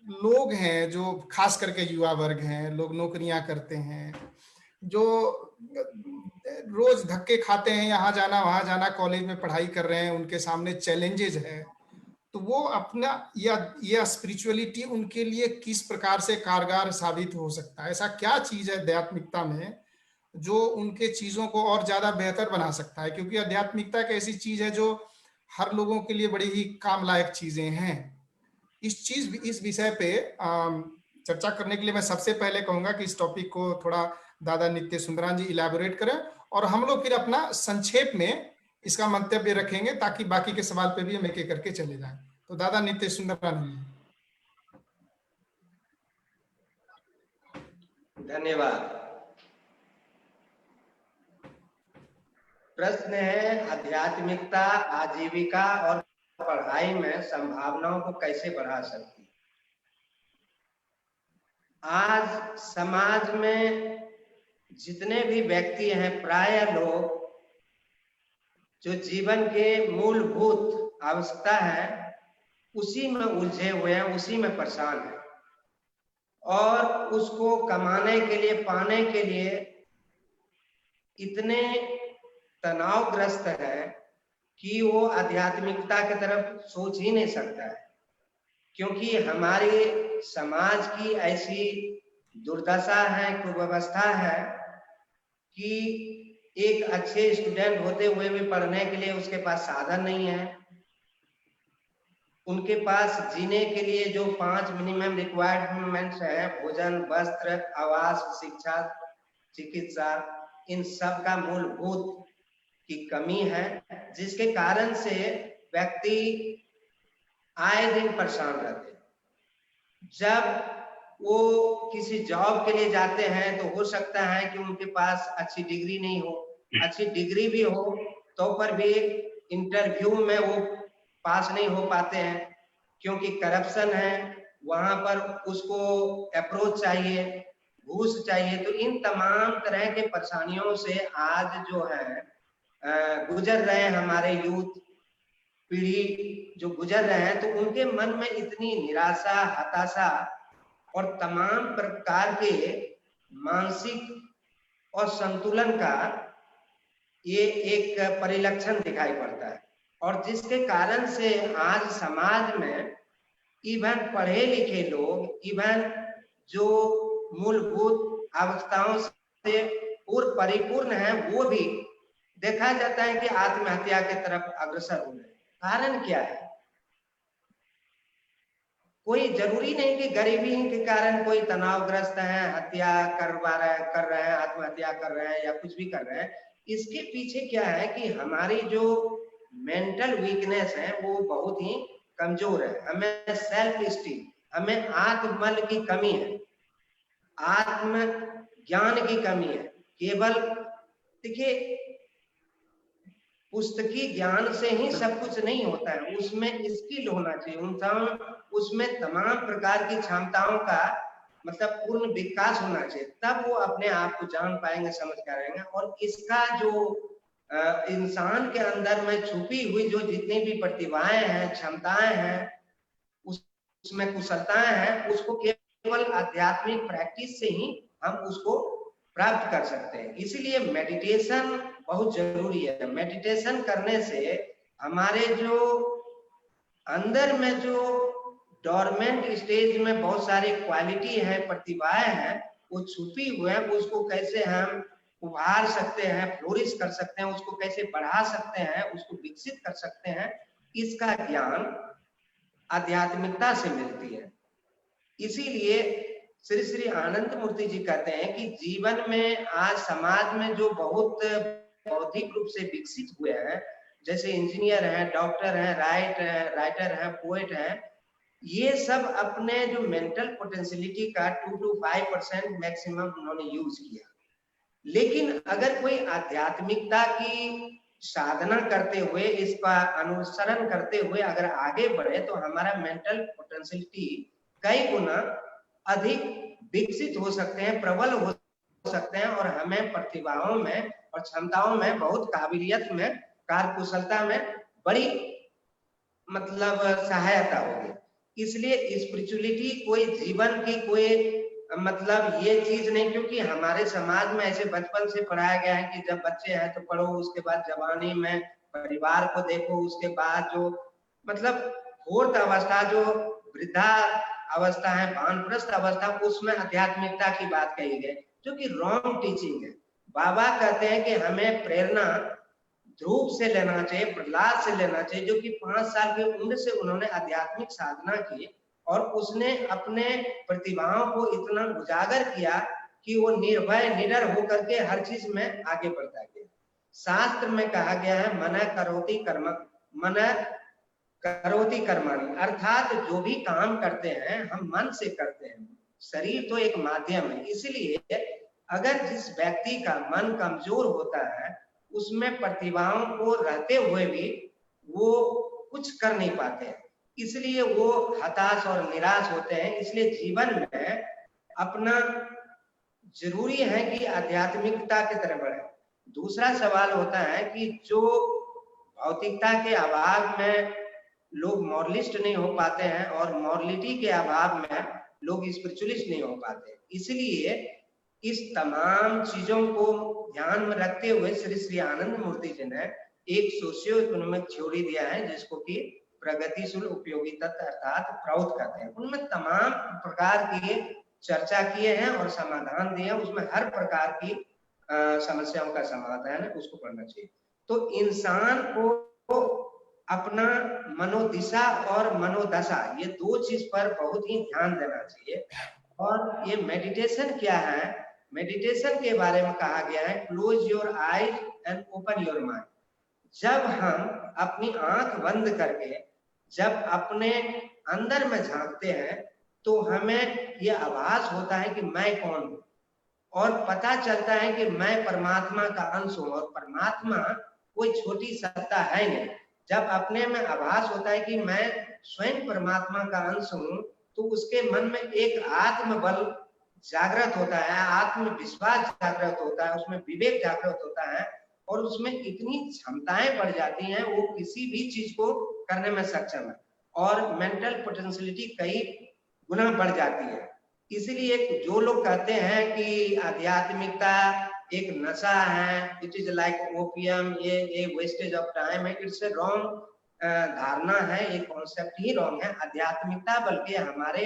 लोग हैं, जो खास करके युवा वर्ग हैं, लोग नौकरियां करते हैं, जो रोज धक्के खाते हैं, यहाँ जाना वहां जाना, कॉलेज में पढ़ाई कर रहे हैं, उनके सामने चैलेंजेस है, तो वो अपना या स्पिरिचुअलिटी उनके लिए किस प्रकार से कारगर साबित हो सकता है? ऐसा क्या चीज है आध्यात्मिकता में जो उनके चीजों को और ज्यादा बेहतर बना सकता है? क्योंकि आध्यात्मिकता एक ऐसी चीज है जो हर लोगों के लिए बड़ी ही काम लायक चीजें हैं। इस विषय पे चर्चा करने के लिए मैं सबसे पहले कहूंगा कि इस टॉपिक को थोड़ा दादा नित्य सुंदरान जी इलैबोरेट करें, और हम लोग फिर अपना संक्षेप में इसका मंतव्य रखेंगे ताकि बाकी के सवाल पे भी हम एक एक करके चले जाएं। तो दादा नित्य सुंदरान जी। धन्यवाद। प्रश्न है, आध्यात्मिकता आजीविका और पढ़ाई में संभावनाओं को कैसे बढ़ा सकती है? आज समाज में जितने भी व्यक्ति हैं, प्राय लोग जो जीवन के मूलभूत आवश्यकता है उसी में उलझे हुए हैं, उसी में परेशान हैं, और उसको कमाने के लिए, पाने के लिए इतने तनावग्रस्त है कि वो आध्यात्मिकता की तरफ सोच ही नहीं सकता है। क्योंकि हमारे समाज की ऐसी दुर्दशा है, कुव्यवस्था है कि एक अच्छे स्टूडेंट होते हुए भी पढ़ने के लिए उसके पास साधन नहीं है। उनके पास जीने के लिए जो 5 मिनिमम रिक्वायरमेंट्स है, भोजन, वस्त्र, आवास, शिक्षा, चिकित्सा, इन सब का मूलभूत की कमी है, जिसके कारण से व्यक्ति आए दिन परेशान रहते हैं। जब वो किसी जॉब के लिए जाते हैं तो हो सकता है कि उनके पास अच्छी डिग्री नहीं हो, अच्छी डिग्री भी हो तो पर भी इंटरव्यू में वो पास नहीं हो पाते हैं, क्योंकि करप्शन है, वहां पर उसको अप्रोच चाहिए, घूस चाहिए। तो इन तमाम तरह के परेशानियों से आज जो है गुजर रहे हैं हमारे यूथ पीढ़ी जो गुजर रहे हैं, तो उनके मन में इतनी निराशा, हताशा और तमाम प्रकार के मानसिक और संतुलन का ये एक परिलक्षण दिखाई पड़ता है। और जिसके कारण से आज समाज में इवन पढ़े लिखे लोग, इवन जो मूलभूत अवस्थाओं से पूर्ण परिपूर्ण है, वो भी देखा जाता है कि आत्महत्या की तरफ अग्रसर हो रहे हैं। कारण क्या है? कोई जरूरी नहीं कि गरीबी के कारण कोई तनावग्रस्त है, हत्या कर रहे हैं, आत्महत्या कर रहे हैं या कुछ भी कर रहे हैं। इसके पीछे क्या है कि हमारी जो मेंटल वीकनेस है वो बहुत ही कमजोर है। हमें सेल्फ स्टीम, हमें आत्मबल की कमी है, आत्म ज्ञान की कमी है। केवल देखिए, पुस्तकी ज्ञान से ही सब कुछ नहीं होता है, उसमें स्किल होना चाहिए, उसमें तमाम प्रकार की क्षमताओं का मतलब पूर्ण विकास होना चाहिए, तब वो अपने आप को जान पाएंगे, समझ कर रहेंगे। और इसका जो इंसान के अंदर में छुपी हुई जो जितनी भी प्रतिभाएं हैं, क्षमताएं हैं, उसमें कुशलताएं हैं, उसको केवल आध्यात्मिक प्रैक्टिस से ही हम उसको प्राप्त कर सकते हैं। इसीलिए मेडिटेशन बहुत जरूरी है। मेडिटेशन करने से हमारे जो अंदर में जो डोरमेंट स्टेज में बहुत सारी क्वालिटी है, प्रतिभाएं हैं, वो छुपी हुए हैं, उसको कैसे हम उभार सकते हैं, फ्लोरिश कर सकते हैं, उसको कैसे बढ़ा सकते हैं, उसको विकसित कर सकते हैं, इसका ज्ञान आध्यात्मिकता से मिलती है। इसीलिए श्री श्री आनंद मूर्ति जी कहते हैं कि जीवन में आज समाज में जो बहुत बौद्धिक रूप से विकसित हुए हैं, जैसे इंजीनियर हैं, डॉक्टर हैं, राइटर हैं, पोएट हैं, ये सब अपने जो मेंटल पोटेंशियलिटी का 2 to 5% मैक्सिमम उन्होंने यूज किया। लेकिन अगर कोई आध्यात्मिकता की साधना करते हुए, इसका अनुसरण करते हुए अगर आगे बढ़े, तो हमारा मेंटल पोटेंशियलिटी कई गुना अधिक विकसित हो सकते हैं, प्रबल हो सकते हैं, और हमें प्रतिभाओं में और क्षमताओं में, बहुत काबिलियत में, कार्यकुशलता में बड़ी मतलब सहायता होगी। इसलिए स्पिरिचुअलिटी कोई जीवन की कोई मतलब ये चीज नहीं, क्योंकि हमारे समाज में ऐसे बचपन से पढ़ाया गया है कि जब बच्चे हैं तो पढ़ो, उसके बाद जवानी में परिवार को देखो, उसके बाद जो मतलब फोर्थ अवस्था, जो वृद्धा अवस्था है, वानप्रस्थ अवस्था, उसमें आध्यात्मिकता की बात कही गई, जो कि रॉन्ग टीचिंग है। बाबा कहते हैं कि हमें प्रेरणा ध्रुव से लेना चाहिए, प्रहलाद से लेना चाहिए, जो कि 5 साल की उम्र से उन्होंने आध्यात्मिक साधना की, और उसने अपने प्रतिभाओं को इतना उजागर किया कि वो निर्भय निडर होकर के हर चीज में आगे बढ़ता गया। शास्त्र में कहा गया है मन करोति कर्माणि, अर्थात जो भी काम करते हैं हम मन से करते हैं, शरीर तो एक माध्यम है। इसलिए अगर जिस व्यक्ति का मन कमजोर होता है, उसमें प्रतिभाओं को रहते हुए भी वो कुछ कर नहीं पाते हैं, इसलिए वो हताश और निराश होते हैं। इसलिए जीवन में अपना जरूरी है कि आध्यात्मिकता की तरफ बढ़े। दूसरा सवाल होता है कि जो भौतिकता के अभाव में लोग मॉरलिस्ट नहीं हो पाते हैं, और मॉरलिटी के अभाव में लोग स्पिरिचुअलिस्ट नहीं हो पाते। इसलिए इस तमाम चीजों को ध्यान में रखते हुए श्री श्री आनंद मूर्ति जी ने एक सोशियो इकोनॉमिक थ्योरी दिया है, जिसको कि प्रगतिशील उपयोगी तत्व अर्थात प्रौध कहते हैं। उनमें तमाम प्रकार की चर्चा किए हैं और समाधान दिए हैं, उसमें हर प्रकार की समस्याओं का समाधान है, उसको पढ़ना चाहिए। तो इंसान को अपना मनोदिशा और मनोदशा, ये दो चीज पर बहुत ही ध्यान देना चाहिए। और ये मेडिटेशन क्या है? मेडिटेशन के बारे में कहा गया है close your eyes and open your mind. जब हम अपनी आंख बंद करके जब अपने अंदर में झांकते हैं, तो हमें यह आभास होता है कि मैं कौन हूं, और पता चलता है कि मैं परमात्मा का अंश हूँ, और परमात्मा कोई छोटी सत्ता है नहीं। जब अपने में आभास होता है कि मैं स्वयं परमात्मा का अंश हूँ, तो उसके मन में एक आत्मबल जागृत होता है, आत्मविश्वास जागृत होता है, उसमें विवेक जागृत होता है, और उसमें इतनी क्षमताएं बढ़ जाती हैं, वो किसी भी चीज को करने में सक्षम है, और मेंटल पोटेंशियलिटी कई गुना बढ़ जाती है। इसीलिए जो लोग कहते हैं कि आध्यात्मिकता एक नशा है, इट इज लाइक ओपियम, ये वेस्टेज ऑफ टाइम है, इट्स ए रॉन्ग धारणा है, ये कॉन्सेप्ट ही रॉन्ग है। आध्यात्मिकता बल्कि हमारे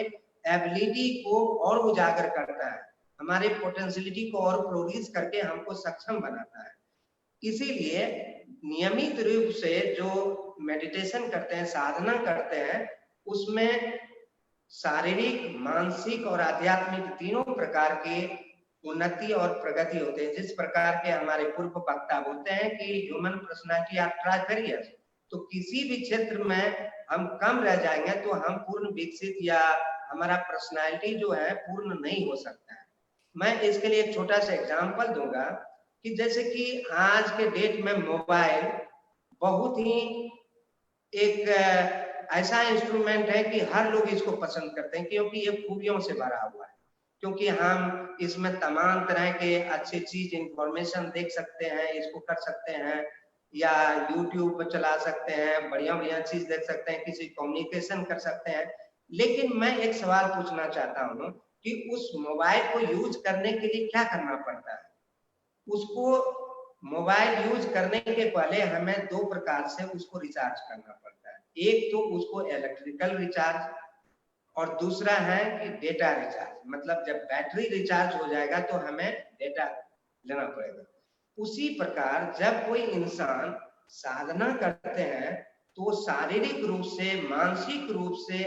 एबिलिटी को और उजागर करता है, हमारे पोटेंशियलिटी को और प्रोड्यूस करके हमको सक्षम बनाता है। इसीलिए नियमित रूप से जो मेडिटेशन करते हैं, साधना करते हैं, उसमें शारीरिक, मानसिक और आध्यात्मिक तीनों प्रकार के उन्नति और प्रगति होते हैं। जिस प्रकार के हमारे पूर्व वक्ता बोलते हैं कि ह्यूमन पर्सनालिटी आर ट्राइफेरियस, तो किसी भी क्षेत्र में हम कम रह जाएंगे तो हम पूर्ण विकसित या हमारा पर्सनालिटी जो है पूर्ण नहीं हो सकता है। मैं इसके लिए एक छोटा सा एग्जांपल दूंगा कि जैसे कि आज के डेट में मोबाइल बहुत ही एक ऐसा इंस्ट्रूमेंट है कि हर लोग इसको पसंद करते हैं, क्योंकि ये खूबियों से भरा हुआ है, क्योंकि हम इसमें तमाम तरह के अच्छी चीज इंफॉर्मेशन देख सकते हैं, इसको कर सकते हैं, या यूट्यूब पर चला सकते हैं, बढ़िया बढ़िया चीज देख सकते हैं, किसी कम्युनिकेशन कर सकते हैं। लेकिन मैं एक सवाल पूछना चाहता हूँ कि उस मोबाइल को यूज करने के लिए क्या करना पड़ता है? उसको मोबाइल यूज करने के पहले हमें दो प्रकार से उसको रिचार्ज करना पड़ता है। एक तो उसको इलेक्ट्रिकल रिचार्ज, और दूसरा है कि डेटा रिचार्ज। मतलब जब बैटरी रिचार्ज हो जाएगा तो हमें डेटा लेना पड़ेगा। उसी प्रकार जब कोई इंसान साधना करते हैं तो शारीरिक रूप से, मानसिक रूप से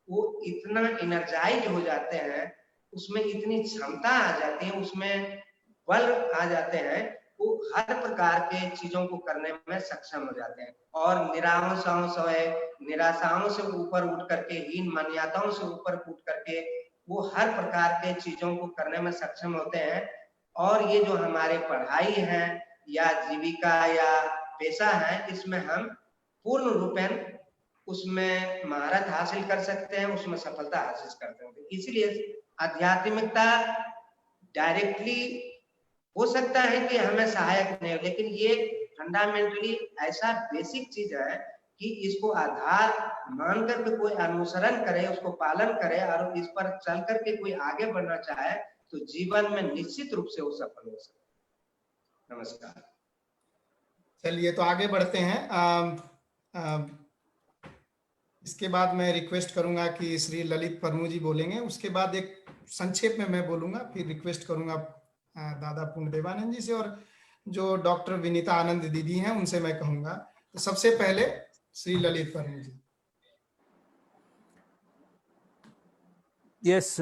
वो इतना एनर्जाइज हो जाते हैं, उसमें इतनी क्षमता आ जाती है, उसमें बल आ जाते हैं, वो हर प्रकार के चीजों को करने में सक्षम हो जाते हैं, और निराशाओं से ऊपर उठ करके, हीन मान्यताओं से ऊपर उठ करके वो हर प्रकार के चीजों को करने में सक्षम होते हैं। और ये जो हमारे पढ़ाई है या जीविका या पेशा है, इसमें हम पूर्ण रूपेण उसमें महारत हासिल कर सकते हैं, उसमें सफलता हासिल कर सकते हैं। इसलिए आध्यात्मिकता डायरेक्टली हो सकता है कि हमें सहायक नहीं हो, लेकिन ये फंडामेंटली ऐसा बेसिक चीज है कि इसको आधार मान करके कोई अनुसरण करे, उसको पालन करे, और इस पर चल करके कोई आगे बढ़ना चाहे तो जीवन में निश्चित रूप से वो सफल हो सकता है। नमस्कार। चलिए तो आगे बढ़ते हैं। इसके बाद मैं रिक्वेस्ट करूंगा कि श्री ललित परमू जी बोलेंगे, उसके बाद एक संक्षेप में मैं बोलूंगा, फिर रिक्वेस्ट करूंगा दादा पूर्ण देवानंद जी से, और जो डॉक्टर विनीता आनंद दीदी हैं उनसे मैं कहूंगा। तो सबसे पहले श्री ललित परमू जी। Yes,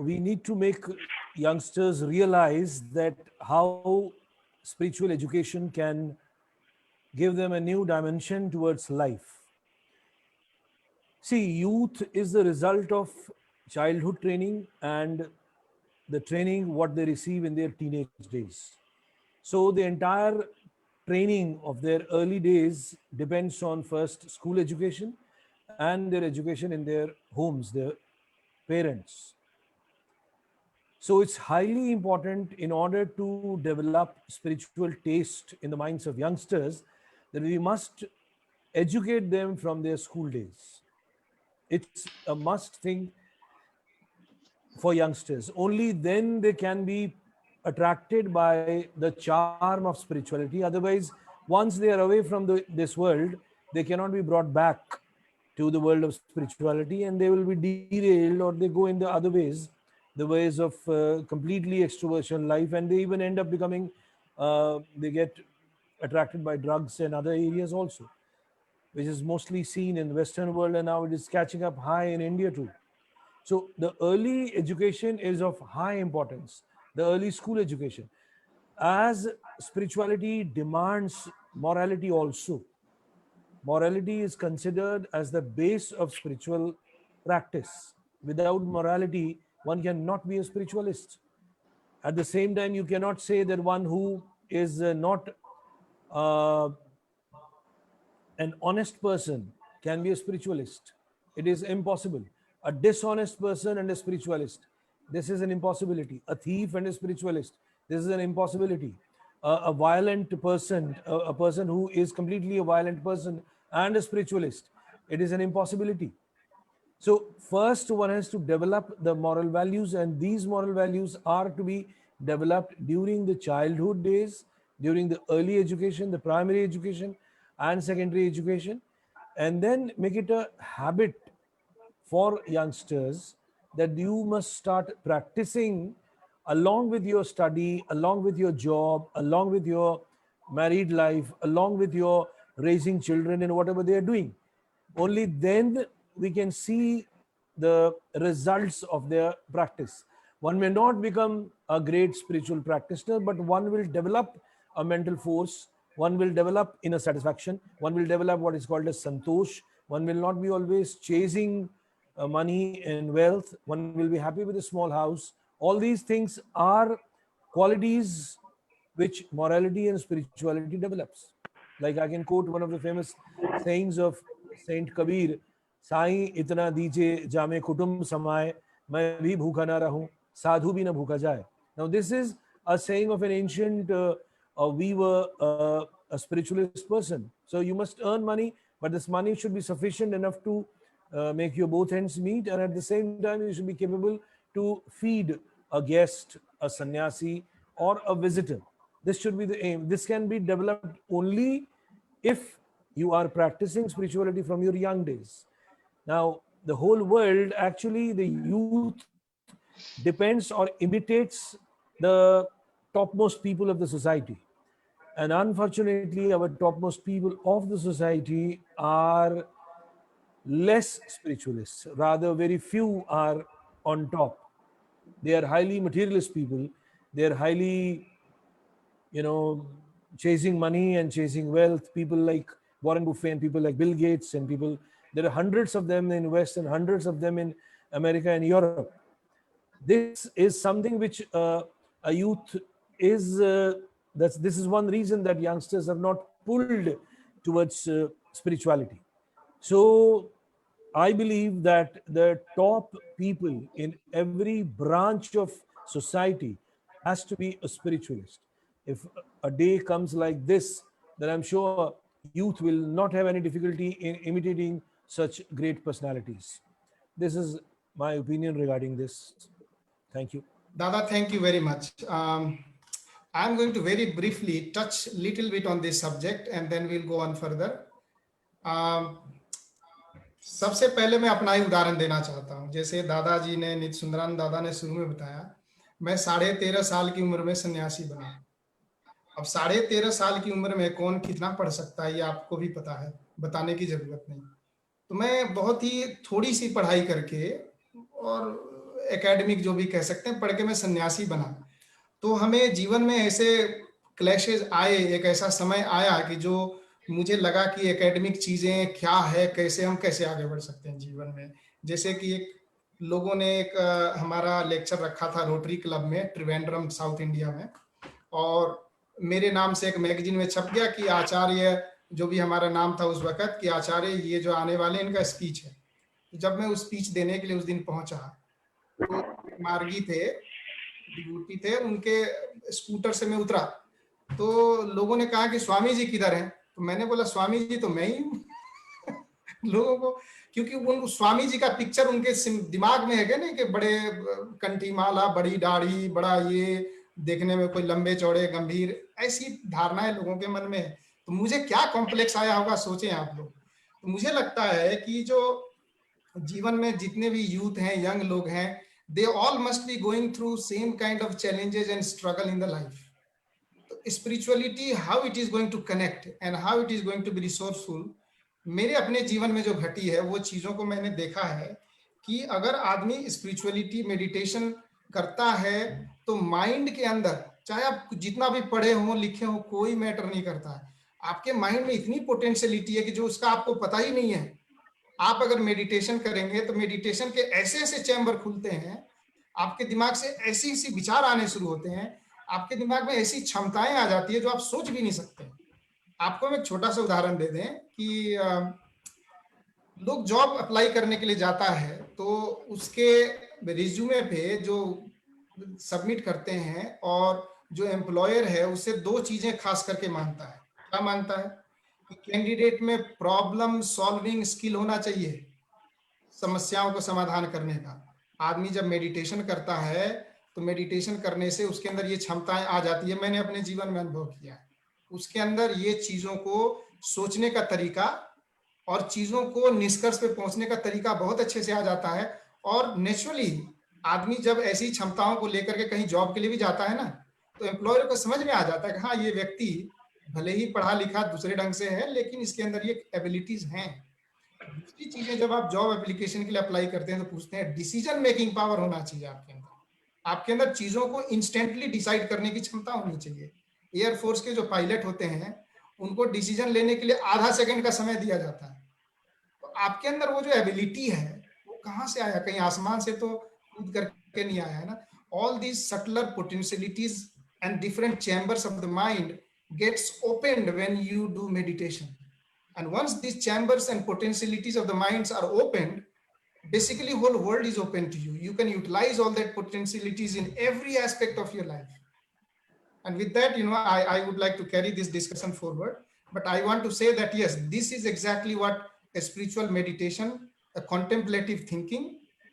we need to make youngsters realize that how spiritual education can give them a new dimension towards life. See, youth is the result of childhood training and the training what they receive in their teenage days. So the entire training of their early days depends on first school education and their education in their homes, their parents. So it's highly important in order to develop spiritual taste in the minds of youngsters that we must educate them from their school days. It's a must thing for youngsters. Only then they can be attracted by the charm of spirituality. Otherwise, once they are away from this world, they cannot be brought back to the world of spirituality, and they will be derailed, or they go in the other ways, the ways of completely extroversion life, and they even end up becoming, they get attracted by drugs and other areas also, which is mostly seen in the Western world, and now it is catching up high in India too. So the early education is of high importance, the early school education. As spirituality demands morality also, morality is considered as the base of spiritual practice. Without morality, one cannot be a spiritualist. At the same time, you cannot say that one who is not uh, an honest person can be a spiritualist. It is impossible. A dishonest person and a spiritualist, this is an impossibility. A thief and a spiritualist, this is an impossibility. A violent person, a person who is completely a violent person and a spiritualist, it is an impossibility. So first one has to develop the moral values, and these moral values are to be developed during the childhood days, during the early education, the primary education and secondary education, and then make it a habit for youngsters that you must start practicing along with your study, along with your job, along with your married life, along with your raising children and whatever they are doing. Only then we can see the results of their practice. One may not become a great spiritual practitioner, but one will develop a mental force, one will develop inner satisfaction, one will develop what is called as santosh, one will not be always chasing money and wealth, one will be happy with a small house. All these things are qualities which morality and spirituality develops. Like I can quote one of the famous sayings of Saint Kabir, Sai इतना दीजिए जामे कुटुंब समाए मैं भी भूखा ना रहूं साधु भी ना भूखा जाए. Now this is a saying of an ancient weaver, a spiritualist person. So you must earn money, but this money should be sufficient enough to make your both ends meet, and at the same time you should be capable to feed a guest, a sannyasi, or a visitor. This should be the aim. This can be developed only if you are practicing spirituality from your young days. Now, the whole world, actually, the youth depends or imitates the topmost people of the society. And unfortunately, our topmost people of the society are less spiritualists. Rather, very few are on top. They are highly materialist people. They are highly, chasing money and chasing wealth. People like Warren Buffett and people like Bill Gates and people, there are hundreds of them in West and hundreds of them in America and Europe. This is something which a youth is, this is one reason that youngsters are not pulled towards spirituality. So I believe that the top people in every branch of society has to be a spiritualist. If a day comes like this, then I'm sure youth will not have any difficulty in imitating such great personalities. This is my opinion regarding this. Thank you. Dada, thank you very much. I'm going to very briefly touch a little bit on this subject and then we'll go on further. सबसे पहले मैं अपना ही उदाहरण देना चाहता हूं. जैसे दादाजी ने, नित्य सुंदरानंद दादा ने शुरू में बताया, मैं 13.5 साल की उम्र में सन्यासी बना. अब 13.5 साल की उम्र में कौन कितना पढ़ सकता है ये आपको भी पता है, बताने की जरूरत नहीं. तो मैं बहुत ही थोड़ी सी पढ़ाई करके और एकेडमिक जो भी कह सकते हैं पढ़ के मैं सन्यासी बना. तो हमें जीवन में ऐसे क्लैशेस आए, एक ऐसा समय आया कि जो मुझे लगा कि एकेडमिक चीजें क्या है, कैसे हम कैसे आगे बढ़ सकते हैं जीवन में. जैसे कि एक लोगों ने एक हमारा लेक्चर रखा था रोटरी क्लब में त्रिवेंद्रम साउथ इंडिया में, और मेरे नाम से एक मैगजीन में छप गया कि आचार्य, जो भी हमारा नाम था उस वक्त, कि आचार्य ये जो आने वाले इनका स्पीच है. जब मैं उस स्पीच देने के लिए उस दिन पहुंचा तो मार्गी थे, डिवोटी थे, उनके स्कूटर से मैं उतरा तो लोगों ने कहा कि स्वामी जी किधर हैं. तो मैंने बोला स्वामी जी तो मैं ही हूँ. लोगों को, क्योंकि उन स्वामी जी का पिक्चर उनके दिमाग में है ना, कि बड़े कंठी माला, बड़ी दाढ़ी, बड़ा ये, देखने में कोई लंबे चौड़े गंभीर, ऐसी धारणाएं लोगों के मन में है. तो मुझे क्या कॉम्प्लेक्स आया होगा सोचें आप लोग. तो मुझे लगता है कि जो जीवन में जितने भी यूथ हैं, यंग लोग हैं, they all must be going through same kind of challenges and struggle in the life. Spirituality, how it is going to connect and how it is going to be resourceful, मेरे अपने जीवन में जो घटी है वो चीजों को मैंने देखा है कि अगर आदमी स्पिरिचुअलिटी मेडिटेशन करता है तो माइंड के अंदर, चाहे आप जितना भी पढ़े हो लिखे हो, कोई मैटर नहीं करता है, आपके माइंड में इतनी पोटेंशियलिटी है कि जो उसका आपको पता ही नहीं है. आप अगर मेडिटेशन करेंगे तो मेडिटेशन के ऐसे ऐसे चैम्बर खुलते हैं आपके दिमाग से ऐसी ऐसी विचार आने शुरू होते हैं, आपके दिमाग में ऐसी क्षमताएं आ जाती है जो आप सोच भी नहीं सकते। आपको हम एक छोटा सा उदाहरण दे दें कि लोग जॉब अप्लाई करने के लिए जाता है तो उसके रिज्यूमे पे जो सबमिट करते हैं और जो एम्प्लॉयर है उससे दो चीजें खास करके मांगता है। क्या मांगता है कि कैंडिडेट में प्रॉब्लम सॉल्विंग स्किल होना चाहिए, समस्याओं को समाधान करने का। आदमी जब मेडिटेशन करता है तो मेडिटेशन करने से उसके अंदर ये क्षमताएं आ जाती है, मैंने अपने जीवन में अनुभव किया है। उसके अंदर ये चीजों को सोचने का तरीका और चीजों को निष्कर्ष पे पहुंचने का तरीका बहुत अच्छे से आ जाता है। और नेचुरली आदमी जब ऐसी क्षमताओं को लेकर के कहीं जॉब के लिए भी जाता है ना, तो एम्प्लॉयर को समझ में आ जाता है कि हाँ, ये व्यक्ति भले ही पढ़ा लिखा दूसरे ढंग से है लेकिन इसके अंदर ये एबिलिटीज हैं। दूसरी चीजें, जब आप जॉब एप्लीकेशन के लिए अप्लाई करते हैं तो पूछते हैं डिसीजन मेकिंग पावर होना चाहिए आपके अंदर। आपके अंदर चीजों को इंस्टेंटली डिसाइड करने की क्षमता होनी चाहिए। एयरफोर्स के जो पायलट होते हैं उनको डिसीजन लेने के लिए आधा सेकंड का समय दिया जाता है। तो आपके अंदर वो जो एबिलिटी है वो कहाँ से आया? कहीं आसमान से तो कूद करके नहीं आया है ना। All these subtler potentialities and different chambers of the mind gets opened when you do meditation. And once these chambers and potentialities of the minds are opened, basically whole world is open to you. You can utilize all that potentialities in every aspect of your life. And with that, I would like to carry this discussion forward. But I want to say that, yes, this is exactly what a spiritual meditation, a contemplative thinking,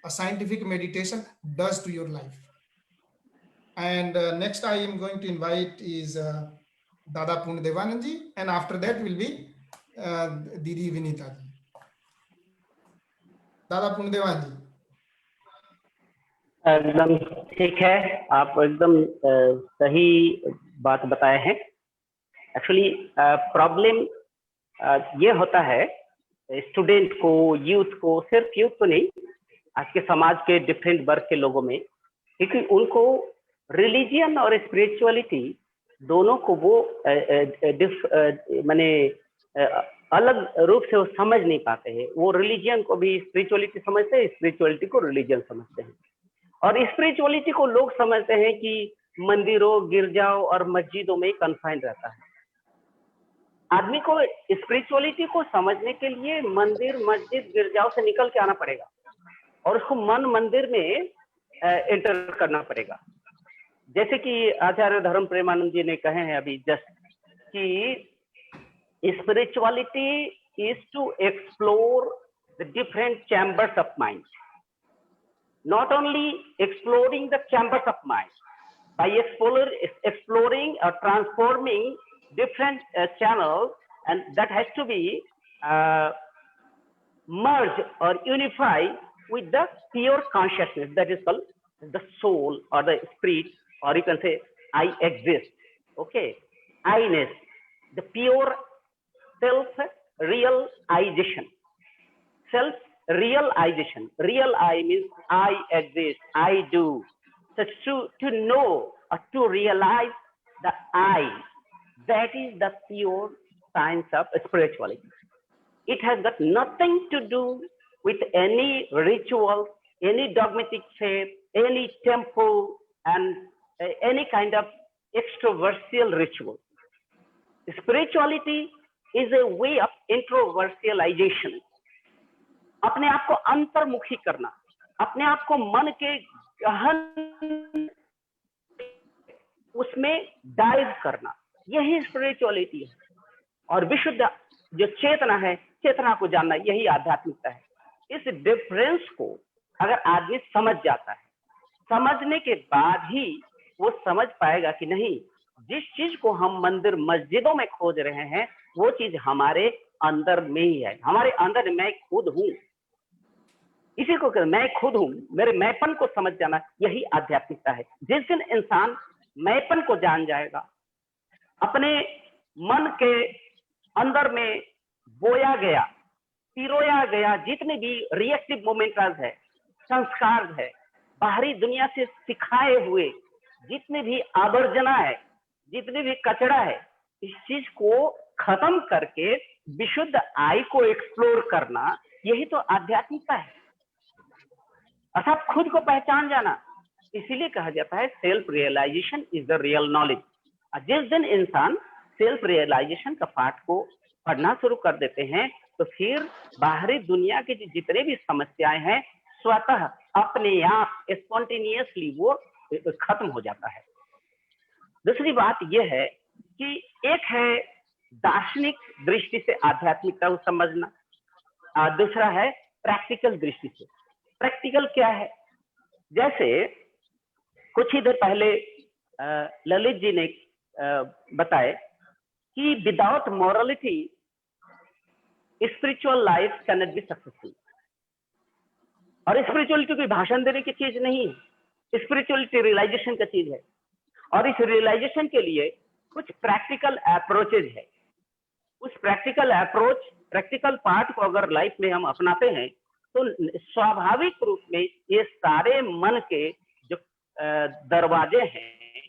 a scientific meditation does to your life. And next I am going to invite is Dada Pundevanand ji, and after that will be दीदी विनीता जी। दादा पुण्यदेवान जी। एकदम ठीक है, आप एकदम सही बात बताए हैं। एक्चुअली प्रॉब्लम ये होता है स्टूडेंट को, यूथ को, सिर्फ यूथ को नहीं, आज के समाज के डिफरेंट वर्ग के लोगों में, क्योंकि उनको रिलीजियन और स्पिरिचुअलिटी दोनों को वो माने अलग रूप से वो समझ नहीं पाते हैं। वो रिलीजियन को भी स्पिरिचुअलिटी समझते हैं, स्पिरिचुअलिटी को रिलीजियन समझते हैं। और स्पिरिचुअलिटी को लोग समझते हैं कि मंदिरों, गिरजाओं और मस्जिदों में कन्फाइन रहता है। आदमी को स्पिरिचुअलिटी को समझने के लिए मंदिर, मस्जिद, गिरजाओं से निकल के आना पड़ेगा और उसको मन मंदिर में एंटर करना पड़ेगा। जैसे कि आचार्य धर्म प्रेमानंद जी ने कहे हैं अभी जस्ट कि spirituality is to explore the different chambers of mind. Not only exploring the chambers of mind, by exploring or transforming different channels, and that has to be merged or unified with the pure consciousness that is called the soul or the spirit, or you can say I exist. Okay, I-ness, the pure self-realization. Self-realization. Real I means I exist, I do. So to know or to realize the I, that is the pure science of spirituality. It has got nothing to do with any ritual, any dogmatic faith, any temple, and any kind of extroversial ritual. Spirituality is a way of introversialization. अपने आप को अंतर्मुखी करना, अपने आप को मन के गहन उसमें डाइव करना, यही स्पिरिचुअलिटी है। और विशुद्ध जो चेतना है, चेतना को जानना, यही आध्यात्मिकता है। इस डिफरेंस को अगर आदमी समझ जाता है, समझने के बाद ही वो समझ पाएगा कि नहीं, जिस चीज को हम मंदिर मस्जिदों में खोज रहे हैं वो चीज हमारे अंदर में ही है। हमारे अंदर मैं खुद हूं, इसी को कहते मैं खुद हूं। मेरे मैपन को समझ जाना, यही आध्यात्मिकता है। जिस दिन इंसान मैपन को जान जाएगा, अपने मन के अंदर में बोया गया, पिरोया गया जितने भी रिएक्टिव मोमेंट्स है, संस्कार है, बाहरी दुनिया से सिखाए हुए जितने भी आवर्जना है, जितने भी कचरा है, इस चीज को खत्म करके विशुद्ध आई को एक्सप्लोर करना, यही तो आध्यात्मिकता है। अर्थात खुद को पहचान जाना, इसीलिए कहा जाता है self realisation is the real knowledge. जिस दिन इंसान सेल्फ रियलाइजेशन का पाठ को पढ़ना शुरू कर देते हैं तो फिर बाहरी दुनिया की जितने भी समस्याएं हैं स्वतः अपने आप स्पॉन्टेनियसली वो खत्म हो जाता है। दूसरी बात यह है कि एक है दार्शनिक दृष्टि से आध्यात्मिकता को समझना, दूसरा है प्रैक्टिकल दृष्टि से। प्रैक्टिकल क्या है? जैसे कुछ ही देर पहले ललित जी ने बताए कि without morality spiritual life can not be successful. और स्पिरिचुअलिटी कोई भाषण देने की चीज नहीं है, स्पिरिचुअलिटी रियलाइजेशन का चीज है। और इस रियलाइजेशन के लिए कुछ प्रैक्टिकल अप्रोचेज है। उस प्रैक्टिकल पार्ट को अगर लाइफ में हम अपनाते हैं तो स्वाभाविक रूप में ये सारे मन के जो दरवाजे हैं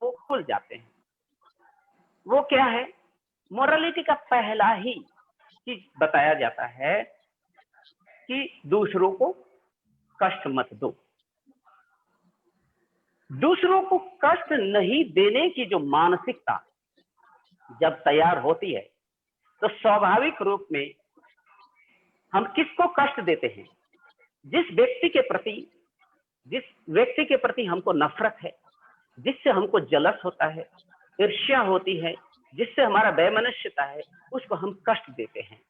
वो खुल जाते हैं। वो क्या है? मोरालिटी का पहला ही चीज बताया जाता है कि दूसरों को कष्ट मत दो। दूसरों को कष्ट नहीं देने की जो मानसिकता जब तैयार होती है तो स्वाभाविक रूप में हम किसको कष्ट देते हैं? जिस व्यक्ति के प्रति हमको नफरत है, जिससे हमको जलस होता है, ईर्ष्या होती है, जिससे हमारा वैमनस्यता है, उसको हम कष्ट देते हैं।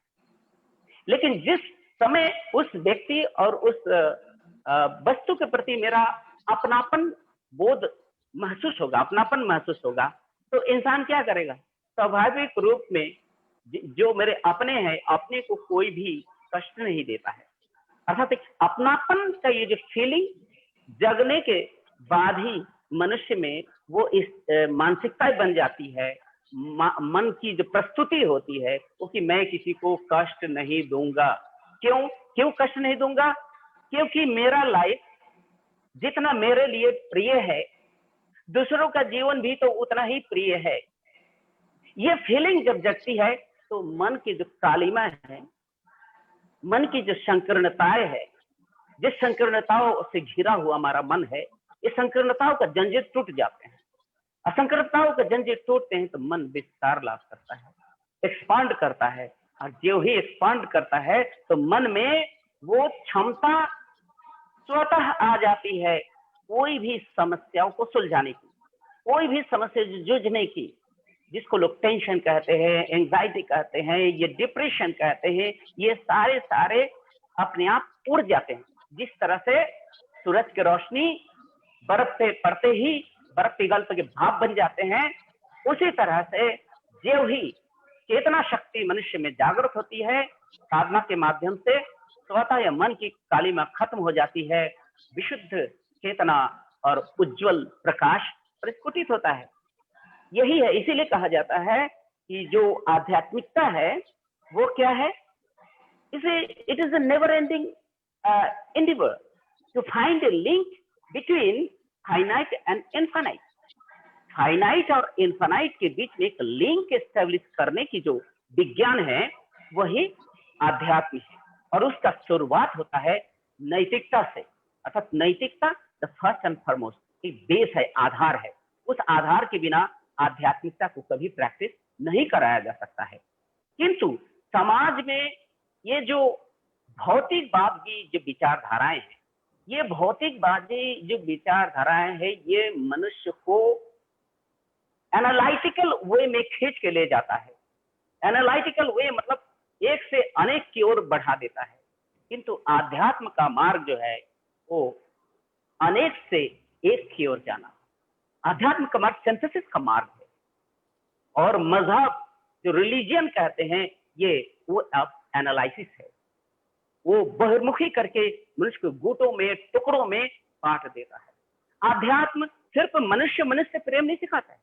लेकिन जिस समय उस व्यक्ति और उस वस्तु के प्रति मेरा अपनापन बोध महसूस होगा, अपनापन महसूस होगा, तो इंसान क्या करेगा? स्वाभाविक रूप में जो मेरे अपने हैं, अपने को कोई भी कष्ट नहीं देता है। अर्थात अपनापन का ये जो फीलिंग जगने के बाद ही मनुष्य में वो इस मानसिकता बन जाती है, मन की जो प्रस्तुति होती है वो कि मैं किसी को कष्ट नहीं दूंगा। क्यों कष्ट नहीं दूंगा? क्योंकि मेरा लाइफ जितना मेरे लिए प्रिय है, दूसरों का जीवन भी तो उतना ही प्रिय है। ये फीलिंग जब जगती है तो मन की जो कालिमा है, मन की जो संकीर्णताएं है, जिस संकीर्णताओं से घिरा हुआ हमारा मन है, ये संकीर्णताओं का जंजीर टूट जाते हैं। असंकीर्णताओं का जंजीर टूटते हैं तो मन विस्तार लाभ करता है, एक्सपांड करता है। और जो ही एक्सपांड करता है तो मन में वो क्षमता स्वतः आ जाती है कोई भी समस्याओं को सुलझाने की, कोई भी समस्या जूझने की, जिसको लोग टेंशन कहते हैं, एंजाइटी कहते हैं, ये डिप्रेशन कहते हैं, ये सारे अपने आप उड़ जाते हैं। जिस तरह से सूरज की रोशनी बर्फ पे पड़ते ही बर्फ पिघल के भाप बन जाते हैं, उसी तरह से जो ही चेतना शक्ति मनुष्य में जागृत होती है, साधना के माध्यम से स्वतः यह मन की कालिमा खत्म हो जाती है, विशुद्ध चेतना और उज्जवल प्रकाश प्रस्फुटित होता है। यही है, इसीलिए कहा जाता है कि जो आध्यात्मिकता है वो क्या है? इसे it is a never ending endeavor to find a link between finite and infinite. Finite और इन्फानाइट के बीच में एक लिंक एस्टेब्लिश करने की जो विज्ञान है वही आध्यात्म है। और उसका शुरुआत होता है नैतिकता से। अर्थात नैतिकता द फर्स्ट एंड फॉरमोस्ट एक बेस है, आधार है। उस आधार के बिना आध्यात्मिकता को कभी प्रैक्टिस नहीं कराया जा सकता है। किंतु समाज में ये जो भौतिकवाद की जो विचारधाराएं हैं, ये भौतिकवादी जो विचारधाराएं हैं, ये मनुष्य को एनालिटिकल वे में खींच के ले जाता है। एनालिटिकल वे मतलब एक से अनेक की ओर बढ़ा देता है। किंतु आध्यात्म का मार्ग जो है वो अनेक से एक की ओर जाना। आध्यात्म का मार्ग सिंथेसिस का मार्ग है। और मजहब जो रिलीजियन कहते हैं, ये वो अब एनालिसिस है। वो बहिर्मुखी करके मनुष्य को गुटों में, टुकड़ों में बांट देता है। आध्यात्म सिर्फ मनुष्य प्रेम नहीं सिखाता है।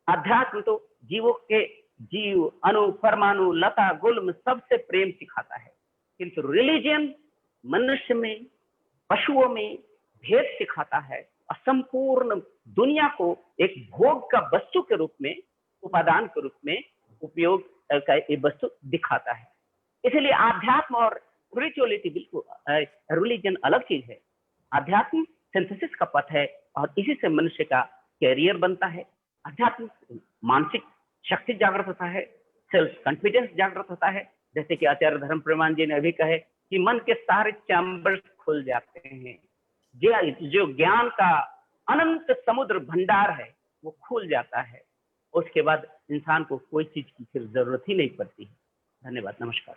अध्यात्म तो जीवों के जीव, अणु, परमाणु, लता, गुल्म सबसे प्रेम सिखाता है। किंतु रिलीजियन मनुष्य में, पशुओं में भेद सिखाता है और संपूर्ण दुनिया को एक भोग का वस्तु के रूप में, उपादान के रूप में उपयोग का एक वस्तु दिखाता है। इसलिए आध्यात्म और स्पिरिचुअलिटी बिल्कुल, रिलीजन अलग चीज है। आध्यात्म सिंथेसिस का पथ है और इसी से मनुष्य का कैरियर बनता है। आध्यात्मिक मानसिक शक्ति जागृत होता है, सेल्फ कॉन्फिडेंस जागृत होता है। जैसे कि आचार्य धर्म प्रमाण जी ने अभी कहे कि मन के सारे चैम्बर्स खुल जाते हैं, जो ज्ञान का अनंत समुद्र भंडार है वो खुल जाता है। उसके बाद इंसान को कोई चीज की फिर जरूरत ही नहीं पड़ती है। धन्यवाद, नमस्कार।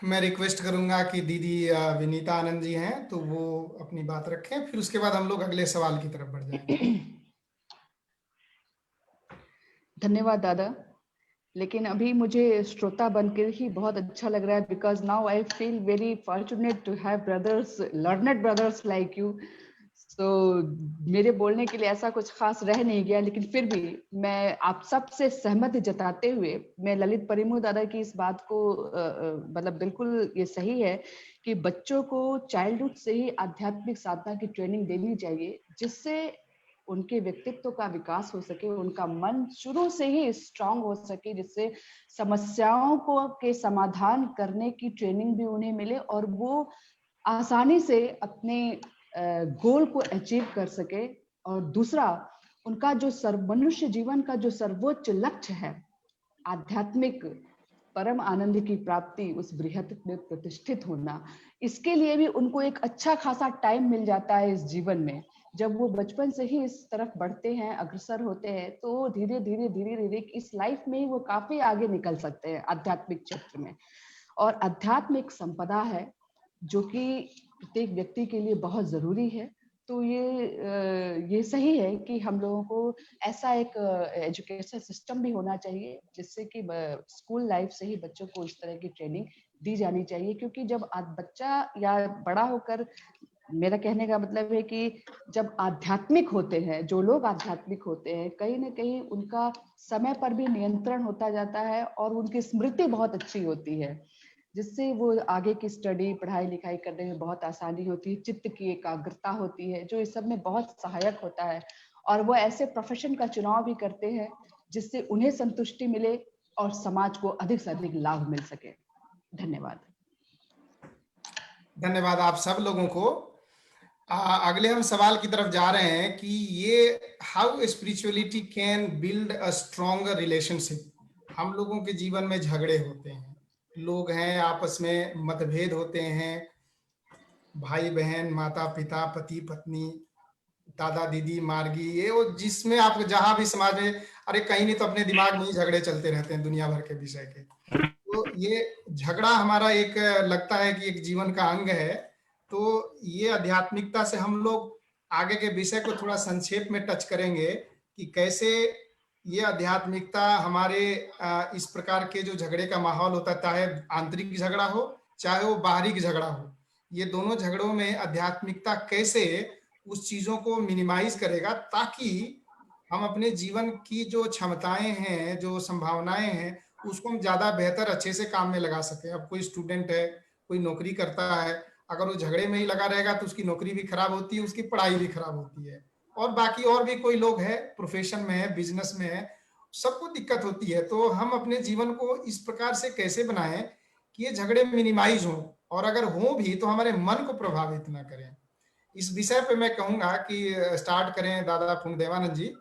मैं रिक्वेस्ट करूंगा कि दीदी विनीता आनंद जी हैं तो वो अपनी बात रखें, फिर उसके बाद हम लोग अगले सवाल की तरफ बढ़ जाएंगे। धन्यवाद दादा। लेकिन अभी मुझे श्रोता बनकर ही बहुत अच्छा लग रहा है, because now I feel very fortunate to have brothers, learned brothers like you. तो मेरे बोलने के लिए ऐसा कुछ खास रह नहीं गया, लेकिन फिर भी मैं आप सब से सहमति जताते हुए मैं ललित परिमू दादा की इस बात को मतलब बिल्कुल ये सही है कि बच्चों को चाइल्डहुड से ही आध्यात्मिक साधना की ट्रेनिंग देनी चाहिए, जिससे उनके व्यक्तित्व का विकास हो सके, उनका मन शुरू से ही स्ट्रांग हो सके, जिससे समस्याओं को के समाधान करने की ट्रेनिंग भी उन्हें मिले और वो आसानी से अपने गोल को अचीव कर सके। और दूसरा, उनका जो मनुष्य जीवन का जो सर्वोच्च लक्ष्य है, आध्यात्मिक परम आनंद की प्राप्ति, उस बृहत में प्रतिष्ठित होना, इसके लिए भी उनको एक अच्छा खासा टाइम मिल जाता है इस जीवन में। जब वो बचपन से ही इस तरफ बढ़ते हैं, अग्रसर होते हैं, तो धीरे धीरे इस लाइफ में ही वो काफी आगे निकल सकते हैं आध्यात्मिक क्षेत्र में। और आध्यात्मिक संपदा है जो कि प्रत्येक व्यक्ति के लिए बहुत जरूरी है। तो ये सही है कि हम लोगों को ऐसा एक एजुकेशन सिस्टम भी होना चाहिए जिससे कि स्कूल लाइफ से ही बच्चों को इस तरह की ट्रेनिंग दी जानी चाहिए। क्योंकि जब बच्चा या बड़ा होकर, मेरा कहने का मतलब है कि जब आध्यात्मिक होते हैं, जो लोग आध्यात्मिक होते हैं, कहीं ना कहीं उनका समय पर भी नियंत्रण होता जाता है और उनकी स्मृति बहुत अच्छी होती है, जिससे वो आगे की स्टडी, पढ़ाई लिखाई करने में बहुत आसानी होती है, चित्त की एकाग्रता होती है, जो इस सब में बहुत सहायक होता है। और वो ऐसे प्रोफेशन का चुनाव भी करते हैं जिससे उन्हें संतुष्टि मिले और समाज को अधिक से अधिक लाभ मिल सके। धन्यवाद। धन्यवाद आप सब लोगों को। अगले हम सवाल की तरफ जा रहे हैं कि ये how spirituality can build a stronger relationship. हम लोगों के जीवन में झगड़े होते हैं, लोग हैं आपस में मतभेद होते हैं, भाई बहन, माता पिता, पति पत्नी, दादा दीदी, मार्गी, ये वो जिसमें आप जहां भी समाज में, अरे कहीं नहीं तो अपने दिमाग में ही झगड़े चलते रहते हैं दुनिया भर के विषय के। तो ये झगड़ा हमारा एक लगता है कि एक जीवन का अंग है। तो ये आध्यात्मिकता से हम लोग आगे के विषय को थोड़ा संक्षेप में टच करेंगे कि कैसे ये आध्यात्मिकता हमारे इस प्रकार के जो झगड़े का माहौल होता है, चाहे आंतरिक झगड़ा हो चाहे वो बाहरी झगड़ा हो, ये दोनों झगड़ों में आध्यात्मिकता कैसे उस चीजों को मिनिमाइज करेगा ताकि हम अपने जीवन की जो क्षमताएं हैं, जो संभावनाएं हैं, उसको हम ज्यादा बेहतर अच्छे से काम में लगा सके। अब कोई स्टूडेंट है, कोई नौकरी करता है, अगर वो झगड़े में ही लगा रहेगा तो उसकी नौकरी भी खराब होती है, उसकी पढ़ाई भी खराब होती है, और बाकी और भी कोई लोग है, प्रोफेशन में है, बिजनेस में है, सबको दिक्कत होती है। तो हम अपने जीवन को इस प्रकार से कैसे बनाएं कि ये झगड़े मिनिमाइज हों, और अगर हो भी तो हमारे मन को प्रभावित ना करें। इस विषय पे मैं कहूंगा कि स्टार्ट करें दादा पुण्य देवानंद जी,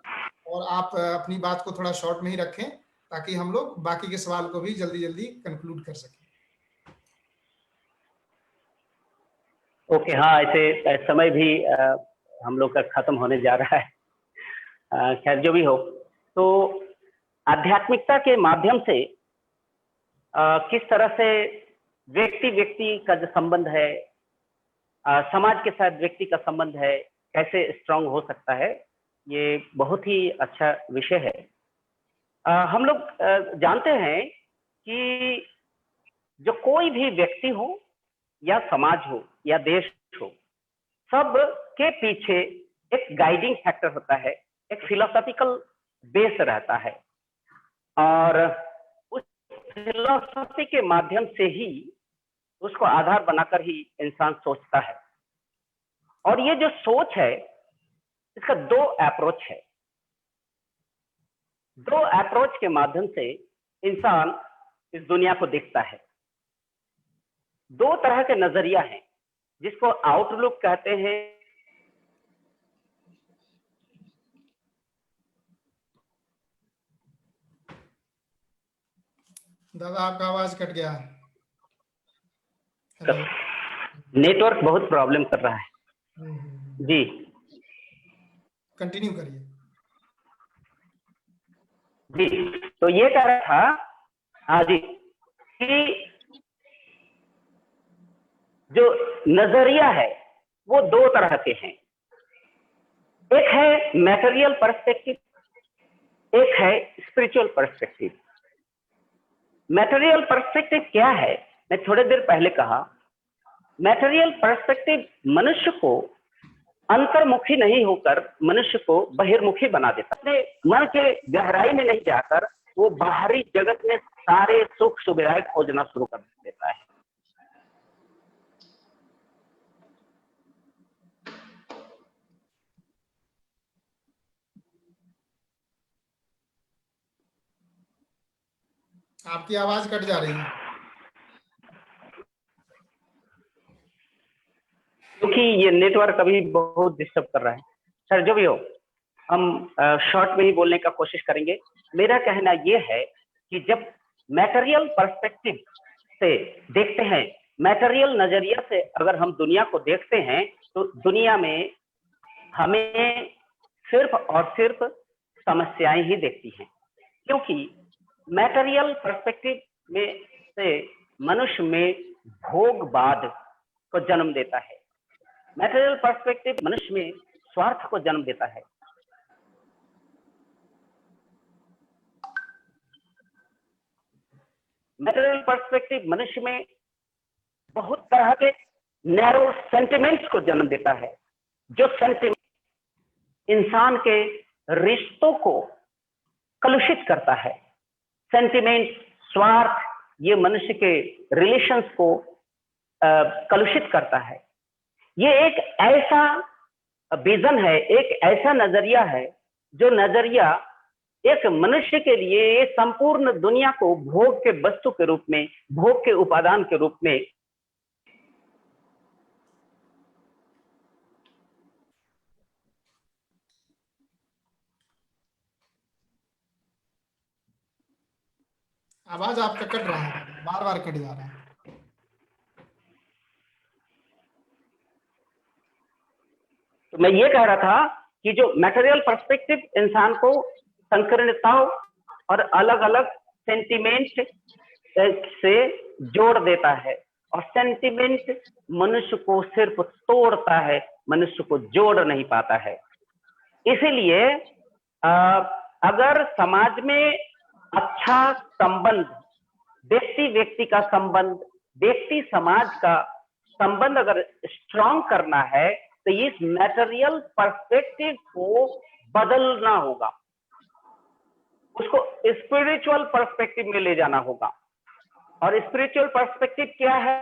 और आप अपनी बात को थोड़ा शॉर्ट में ही रखें ताकि हम लोग बाकी के सवाल को भी जल्दी जल्दी कंक्लूड कर सकें। ओके, हाँ, ऐसे समय भी हम लोग का खत्म होने जा रहा है। खैर जो भी हो, तो आध्यात्मिकता के माध्यम से किस तरह से व्यक्ति का जो संबंध है, समाज के साथ व्यक्ति का संबंध है, कैसे स्ट्रांग हो सकता है, ये बहुत ही अच्छा विषय है। हम लोग जानते हैं कि जो कोई भी व्यक्ति हो या समाज हो या देश हो, सब के पीछे एक गाइडिंग फैक्टर होता है, एक फिलोसॉफिकल बेस रहता है, और उस फिलोसॉफी के माध्यम से ही उसको आधार बनाकर ही इंसान सोचता है। और ये जो सोच है, इसका दो अप्रोच है। दो अप्रोच के माध्यम से इंसान इस दुनिया को देखता है। दो तरह के नजरिया हैं। जिसको आउटलुक कहते हैं। दादा आपका आवाज कट गया। हेलो। नेटवर्क बहुत प्रॉब्लम कर रहा है जी। कंटिन्यू करिए। जी, तो ये कह रहा था, हाँ जी, कि जो नजरिया है वो दो तरह के हैं। एक है मैटेरियल पर्सपेक्टिव, एक है स्पिरिचुअल पर्सपेक्टिव। मैटेरियल पर्सपेक्टिव क्या है? मैं थोड़ी देर पहले कहा, मैटेरियल पर्सपेक्टिव मनुष्य को अंतर्मुखी नहीं होकर मनुष्य को बहिर्मुखी बना देता है। मन के गहराई में नहीं जाकर वो बाहरी जगत में सारे सुख सुविधाएं खोजना शुरू कर देता है। आपकी आवाज कट जा रही है। क्योंकि ये नेटवर्क अभी बहुत डिस्टर्ब कर रहा है। सर जो भी हो, हम शॉर्ट में ही बोलने का कोशिश करेंगे। मेरा कहना यह है कि जब मैटेरियल पर्सपेक्टिव से देखते हैं, मैटेरियल नजरिया से अगर हम दुनिया को देखते हैं, तो दुनिया में हमें सिर्फ और सिर्फ समस्याएं ही देखती हैं। क्योंकि मैटेरियल पर्सपेक्टिव में से मनुष्य में भोगवाद को जन्म देता है। मैटेरियल पर्सपेक्टिव मनुष्य में स्वार्थ को जन्म देता है। मैटेरियल पर्सपेक्टिव मनुष्य में बहुत तरह के नैरो सेंटिमेंट्स को जन्म देता है, जो सेंटिमेंट इंसान के रिश्तों को कलुषित करता है। सेंटिमेंट, स्वार्थ, ये मनुष्य के रिलेशंस को कलुषित करता है। ये एक ऐसा विजन है, एक ऐसा नजरिया है, जो नजरिया एक मनुष्य के लिए ये संपूर्ण दुनिया को भोग के वस्तु के रूप में, भोग के उपादान के रूप में आवाज आपका कट रहा है, बार बार कट जा रहा है। तो मैं ये कह रहा था कि जो मटेरियल पर्सपेक्टिव इंसान को संकीर्णताओं और अलग अलग सेंटिमेंट से जोड़ देता है, और सेंटिमेंट मनुष्य को सिर्फ तोड़ता है, मनुष्य को जोड़ नहीं पाता है। इसीलिए अगर समाज में अच्छा संबंध, व्यक्ति व्यक्ति का संबंध, व्यक्ति समाज का संबंध अगर स्ट्रांग करना है, तो इस मैटेरियल पर्सपेक्टिव को बदलना होगा, उसको स्पिरिचुअल पर्सपेक्टिव में ले जाना होगा। और स्पिरिचुअल पर्सपेक्टिव क्या है?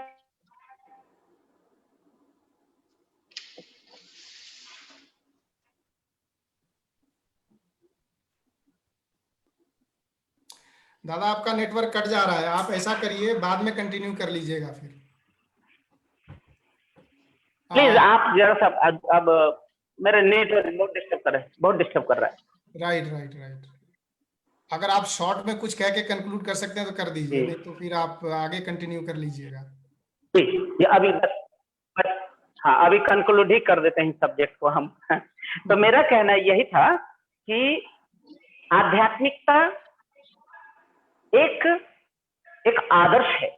दादा आपका नेटवर्क कट जा रहा है, आप ऐसा करिए बाद में कंटिन्यू कर लीजिएगा फिर। प्लीज आप जरा सा अब मेरा नेटवर्क बहुत डिस्टर्ब कर रहा है, बहुत डिस्टर्ब कर रहा है। राइट। अगर आप शॉर्ट में कुछ कह के कंक्लूड कर सकते हैं तो कर दीजिए, नहीं तो फिर आप आगे कंटिन्यू कर लीजिएगा। ये अभी बस हाँ, अभी कंक्लूड ही कर देते हैं सब्जेक्ट को हम। तो मेरा कहना यही था कि आध्यात्मिकता एक आदर्श है।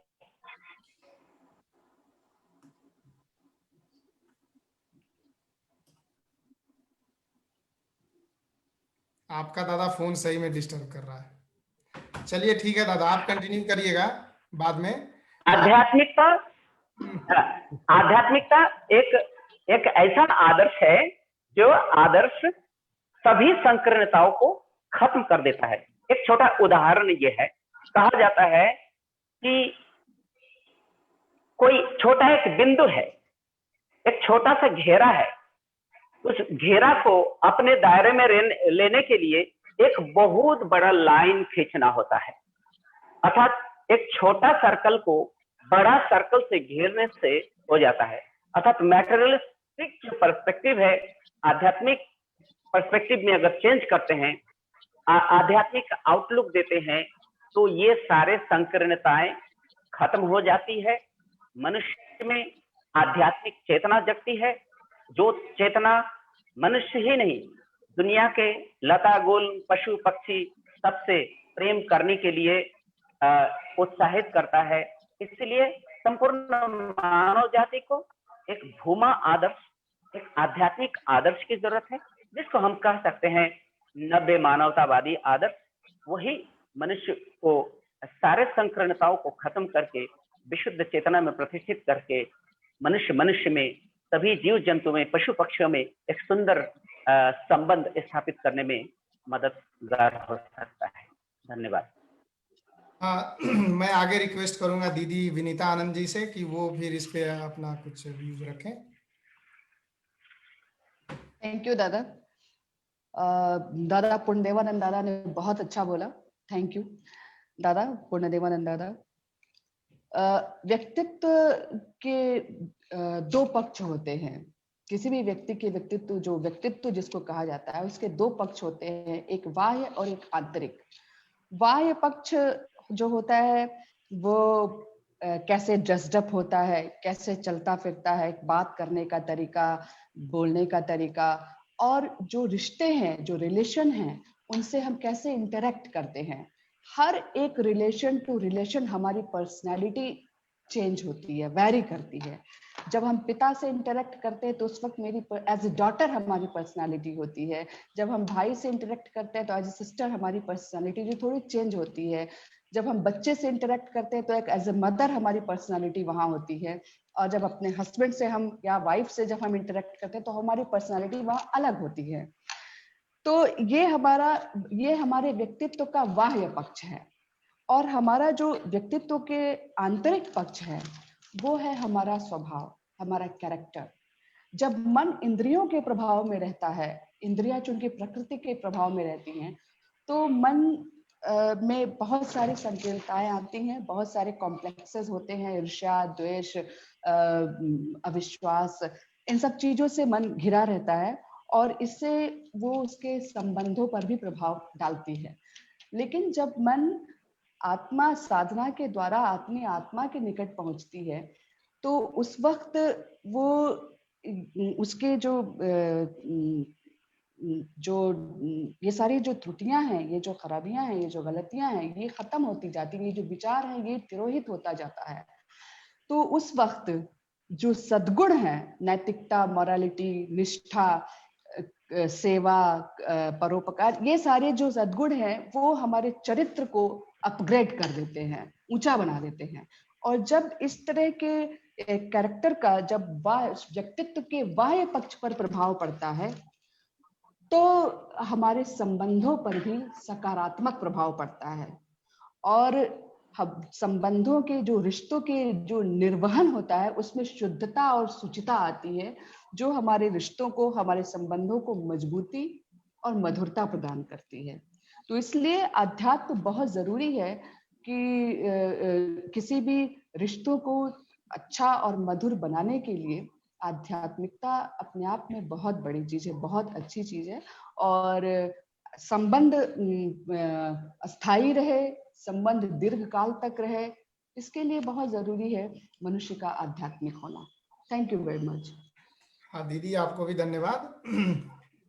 आपका दादा फोन सही में डिस्टर्ब कर रहा है। चलिए ठीक है दादा, आप कंटिन्यू करिएगा बाद में। आध्यात्मिकता एक ऐसा आदर्श है जो आदर्श सभी संकीर्णताओं को खत्म कर देता है। एक छोटा उदाहरण ये है, कहा जाता है कि कोई छोटा एक बिंदु है, एक छोटा सा घेरा है, उस घेरा को अपने दायरे में लेने के लिए एक बहुत बड़ा लाइन खींचना होता है। अर्थात एक छोटा सर्कल को बड़ा सर्कल से घेरने से हो जाता है। अर्थात मैटेरियलिस्टिक जो पर्सपेक्टिव है, आध्यात्मिक पर्सपेक्टिव में अगर चेंज करते हैं, आध्यात्मिक आउटलुक देते हैं, तो ये सारे संकीर्णताएं खत्म हो जाती है। मनुष्य में आध्यात्मिक चेतना जगती है, जो चेतना मनुष्य ही नहीं, दुनिया के लता गुल पशु पक्षी सबसे प्रेम करने के लिए उत्साहित करता है। इसलिए संपूर्ण मानव जाति को एक भूमा आदर्श, एक आध्यात्मिक आदर्श की जरूरत है, जिसको हम कह सकते हैं नव्य मानवतावादी आदर्श। वही मनुष्य को सारे संकीर्णताओं को खत्म करके विशुद्ध चेतना में प्रतिष्ठित करके मनुष्य में, सभी जीव जंतु में, पशु पक्षियों में एक सुंदर संबंध स्थापित करने में मददगार हो सकता है। धन्यवाद। मैं आगे रिक्वेस्ट करूंगा दीदी विनीता आनंद जी से कि वो फिर इस पे अपना कुछ व्यूज रखें। थैंक यू दादा। दादा पूर्णदेवानंद दादा ने बहुत अच्छा बोला, थैंक यू दादा पूर्णदेवानंद दादा। व्यक्तित्व के दो पक्ष होते हैं। किसी भी व्यक्ति के व्यक्तित्व, जो व्यक्तित्व जिसको कहा जाता है, उसके दो पक्ष होते हैं, एक बाह्य और एक आंतरिक। बाह्य पक्ष जो होता है वो कैसे ड्रेस्ड अप होता है, कैसे चलता फिरता है, बात करने का तरीका, बोलने का तरीका, और जो रिश्ते हैं, जो रिलेशन हैं, उनसे हम कैसे इंटरेक्ट करते हैं। हर एक रिलेशन टू रिलेशन हमारी पर्सनालिटी चेंज होती है, वैरी करती है। जब हम पिता से इंटरेक्ट करते हैं तो उस वक्त मेरी एज ए डॉटर हमारी पर्सनालिटी होती है। जब हम भाई से इंटरेक्ट करते हैं तो एज ए सिस्टर हमारी पर्सनालिटी जो थोड़ी चेंज होती है। जब हम बच्चे से इंटरेक्ट करते हैं तो एक एज ए मदर हमारी पर्सनालिटी वहाँ होती है। और जब अपने हस्बैंड से हम या वाइफ से जब हम इंटरेक्ट करते हैं तो हमारी पर्सनालिटी वहाँ अलग होती है। तो ये हमारे व्यक्तित्व का बाह्य पक्ष है। और हमारा जो व्यक्तित्व के आंतरिक पक्ष है वो है हमारा स्वभाव, हमारा कैरेक्टर। जब मन इंद्रियों के प्रभाव में रहता है, इंद्रियां चूंकि प्रकृति के प्रभाव में रहती हैं, तो मन में बहुत सारी संकीर्णताएं आती हैं, बहुत सारे कॉम्प्लेक्सेस होते हैं, ईर्ष्या, द्वेष, अविश्वास, इन सब चीजों से मन घिरा रहता है और इससे वो उसके संबंधों पर भी प्रभाव डालती है। लेकिन जब मन आत्मा साधना के द्वारा अपनी आत्मा के निकट पहुंचती है तो उस वक्त वो उसके जो ये सारी जो त्रुटियां हैं, ये जो खराबियां हैं, ये जो गलतियां हैं, ये खत्म होती जाती हैं, ये जो विचार है ये तिरोहित होता जाता है। तो उस वक्त जो सद्गुण है, नैतिकता, मोरालिटी, निष्ठा, सेवा, परोपकार, ये सारे जो सद्गुण हैं वो हमारे चरित्र को अपग्रेड कर देते हैं, ऊंचा बना देते हैं। और जब इस तरह के कैरेक्टर का जब व्यक्तित्व के बाह्य पक्ष पर प्रभाव पड़ता है तो हमारे संबंधों पर भी सकारात्मक प्रभाव पड़ता है। और संबंधों के जो रिश्तों के जो निर्वहन होता है उसमें शुद्धता और शुचिता आती है, जो हमारे रिश्तों को, हमारे संबंधों को मजबूती और मधुरता प्रदान करती है। तो इसलिए अध्यात्म बहुत जरूरी है कि किसी भी रिश्तों को अच्छा और मधुर बनाने के लिए आध्यात्मिकता अपने आप में बहुत बड़ी चीज है, बहुत अच्छी चीज है। और संबंध अस्थायी रहे, संबंध दीर्घ काल तक रहे, इसके लिए बहुत जरूरी है मनुष्य का आध्यात्मिक होना। Thank you very much. हाँ दीदी, आपको भी धन्यवाद।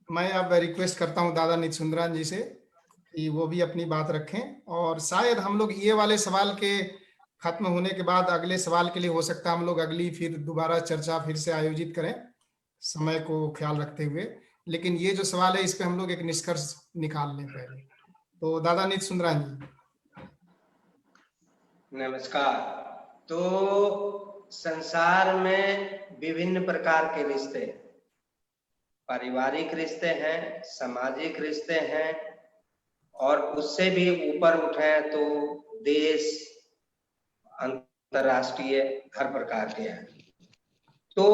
मैं अब रिक्वेस्ट करता हूँ दादा नित्य सुंदरान जी से कि वो भी अपनी बात रखें, और शायद हम लोग ये वाले सवाल के खत्म होने के बाद अगले सवाल के लिए हो सकता है हम लोग अगली फिर दोबारा चर्चा फिर से आयोजित करें, समय को ख्याल रखते हुए। लेकिन ये जो सवाल है इस पे हम लोग एक निष्कर्ष निकाल लें पहले। तो दादा नित्य सुंदरान जी। नमस्कार। तो संसार में विभिन्न प्रकार के रिश्ते, पारिवारिक रिश्ते हैं, सामाजिक रिश्ते हैं, और उससे भी ऊपर उठे तो देश, अंतरराष्ट्रीय, हर प्रकार के हैं। तो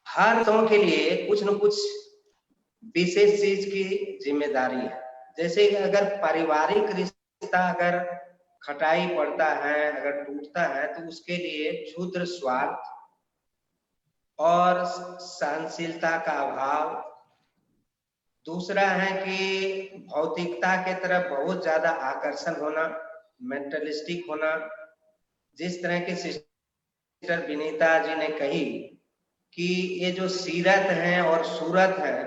हर रिश्तों के लिए कुछ न कुछ विशेष चीज की जिम्मेदारी है। जैसे अगर पारिवारिक रिश्ता अगर खटाई पड़ता है, अगर टूटता है, तो उसके लिए क्षुद्र स्वार्थ और सहनशीलता का अभाव। दूसरा है कि भौतिकता के तरफ बहुत ज्यादा आकर्षण होना, मेंटलिस्टिक होना। जिस तरह की सिस्टर विनीता जी ने कही कि ये जो सीरत है और सूरत है,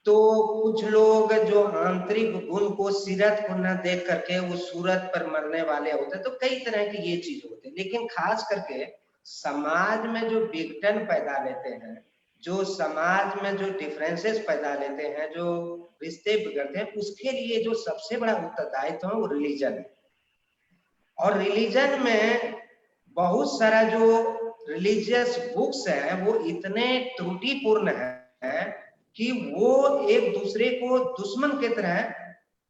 तो कुछ लोग जो आंतरिक गुण को, सीरत को न देख करके वो सूरत पर मरने वाले होते हैं। तो कई तरह की ये चीज होते हैं, लेकिन खास करके समाज में जो विघटन पैदा लेते हैं, जो समाज में जो डिफरेंसेस पैदा लेते हैं, जो रिश्ते बिगड़ते हैं, उसके लिए जो सबसे बड़ा उत्तरदायित्व है वो रिलीजन है। और रिलीजन में बहुत सारा जो रिलीजियस बुक्स हैं वो इतने त्रुटिपूर्ण हैं कि वो एक दूसरे को दुश्मन की तरह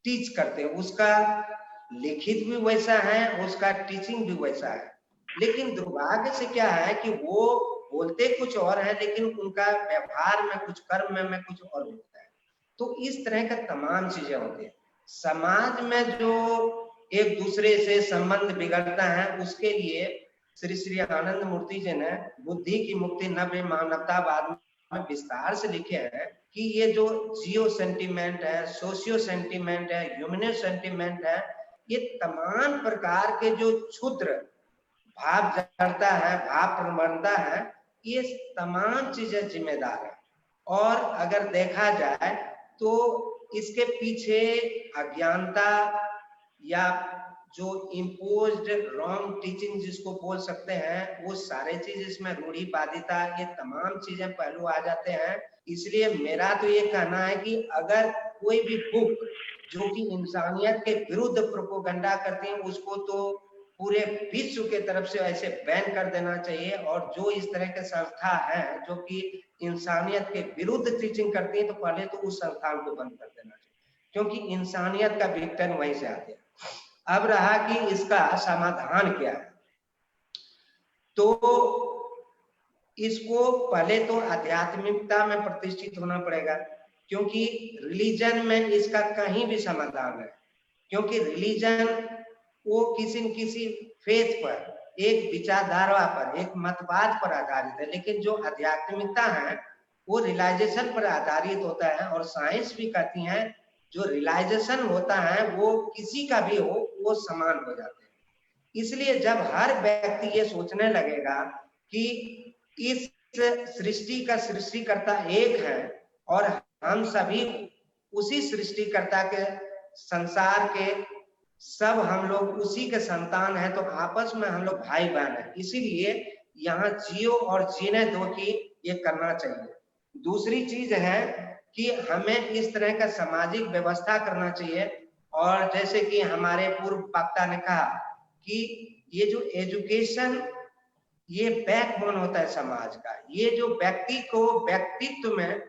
टीच करते हैं। उसका लिखित भी वैसा है, उसका टीचिंग भी वैसा है, लेकिन दुर्भाग्य से क्या है कि वो बोलते कुछ और है, लेकिन उनका व्यवहार में कुछ, कर्म में कुछ और होता है। तो इस तरह का तमाम चीजें होती है। समाज में जो एक दूसरे से संबंध बिगड़ता है, उसके लिए श्री श्री आनंद मूर्ति जी ने बुद्धि की मुक्ति नव्य मानवतावाद में विस्तार से लिखे हैं कि ये जो जियो सेंटिमेंट है, सोशियो सेंटिमेंट है, ह्यूमनो सेंटिमेंट है, ये तमाम प्रकार के जो क्षुद्र भाव जड़ता है, भाव प्रवणता है, ये तमाम चीजें जिम्मेदार है। और अगर देखा जाए तो इसके पीछे अज्ञानता या जो इम्पोज्ड रॉन्ग टीचिंग जिसको बोल सकते हैं, वो सारे चीज इसमें रूढ़िवादिता, ये तमाम चीजें पहलू आ जाते हैं। इसलिए मेरा तो ये कहना है कि अगर कोई भी बुक जो कि इंसानियत के विरुद्ध प्रोपोगंडा करती है, उसको तो पूरे विश्व के तरफ से ऐसे बैन कर देना चाहिए। और जो इस तरह के संस्था है जो कि इंसानियत के विरुद्ध टीचिंग करती है, तो पहले तो उस संस्थान को बंद कर देना चाहिए, क्योंकि इंसानियत का विघटन वहीं से आते हैं। अब रहा कि इसका समाधान क्या है, तो इसको पहले तो आध्यात्मिकता में प्रतिष्ठित होना पड़ेगा, क्योंकि रिलीजन में इसका कहीं भी समाधान है। क्योंकि रिलीजन वो किसी न किसी फेथ पर, एक विचारधारा पर, एक मतवाद पर आधारित है, लेकिन जो आध्यात्मिकता है वो रियलाइजेशन पर आधारित होता है। और साइंस भी कहती है जो रियलाइजेशन होता है वो किसी का भी हो, वो समान हो जाते हैं। इसलिए जब हर व्यक्ति ये सोचने लगेगा कि इस सृष्टि का सृष्टिकर्ता एक है और हम सभी उसी सृष्टिकर्ता के, संसार के सब हम लोग उसी के संतान हैं, तो आपस में हम लोग भाई बहन हैं। इसीलिए यहाँ जियो और जीने दो की ये करना चाहिए। दूसरी चीज है कि हमें इस तरह का सामाजिक व्यवस्था करना चाहिए। और जैसे कि हमारे पूर्व वक्ता ने कहा कि ये जो एजुकेशन, ये बैकबोन होता है समाज का। ये जो व्यक्ति को व्यक्तित्व में,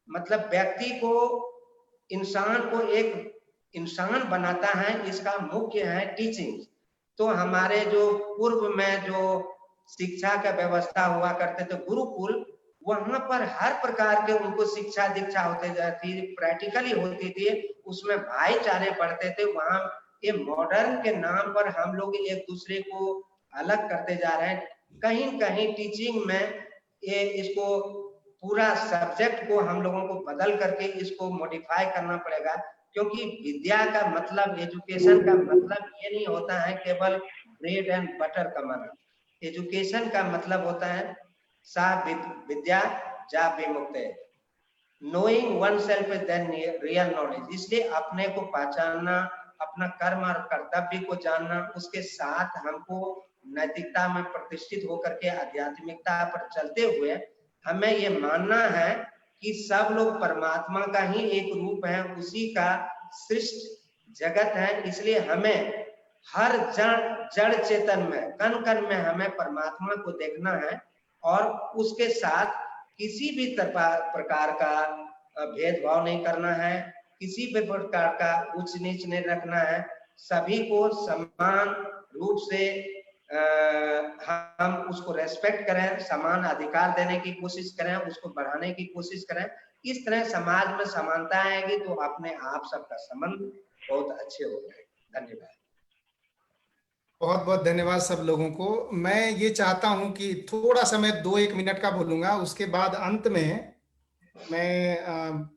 मतलब व्यक्ति को, इंसान को एक इंसान बनाता है, इसका मुख्य है टीचिंग। तो हमारे जो पूर्व में जो शिक्षा का व्यवस्था हुआ करते थे, गुरुकुल, वहां पर हर प्रकार के उनको शिक्षा दीक्षा होते जाती, प्रैक्टिकली होती थी, उसमें भाईचारे बढ़ते थे। वहां ये मॉडर्न के नाम पर हम लोग एक दूसरे को अलग करते जा रहे हैं। कहीं कहीं टीचिंग में ये इसको पूरा सब्जेक्ट को हम लोगों को बदल करके इसको मॉडिफाई करना पड़ेगा, क्योंकि विद्या का मतलब, एजुकेशन का मतलब ये नहीं होता है केवल ब्रेड एंड बटर कमाना। एजुकेशन का मतलब होता है सा विद्या जा विमुक्ते, knowing one self is then real knowledge. इसलिए अपने को पहचानना, अपना कर्म और कर्तव्य को जानना, उसके साथ हमको नैतिकता में प्रतिष्ठित होकर के आध्यात्मिकता पर चलते हुए हमें ये मानना है कि सब लोग परमात्मा का ही एक रूप है, उसी का सृष्ट जगत है। इसलिए हमें हर जड़ चेतन में, कण कण में हमें परमात्मा को देखना है और उसके साथ किसी भी प्रकार का भेदभाव नहीं करना है, किसी भी प्रकार का उच्च नीच नहीं रखना है। सभी को समान रूप से हम उसको रेस्पेक्ट करें, समान अधिकार देने की कोशिश करें, उसको बढ़ाने की कोशिश करें। इस तरह समाज में समानता आएगी तो अपने आप सबका संबंध बहुत अच्छे हो जाएगा। धन्यवाद। बहुत बहुत धन्यवाद सब लोगों को। मैं ये चाहता हूं कि थोड़ा सा मैं 2-1 मिनट का बोलूंगा, उसके बाद अंत में मैं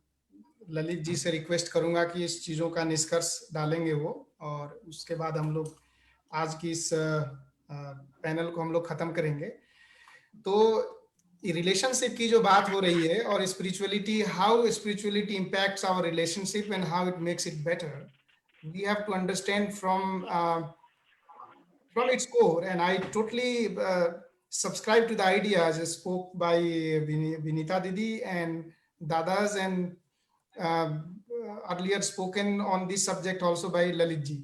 ललित जी से रिक्वेस्ट करूंगा कि इस चीज़ों का निष्कर्ष डालेंगे वो, और उसके बाद हम लोग आज की इस पैनल को हम लोग खत्म करेंगे। तो रिलेशनशिप की जो बात हो रही है और spirituality, how spirituality impacts our relationship and how it makes it better, we have to understand from its core, and I totally subscribe to the ideas spoke by Vinita Didi and Dadas, and earlier spoken on this subject also by Lalit ji.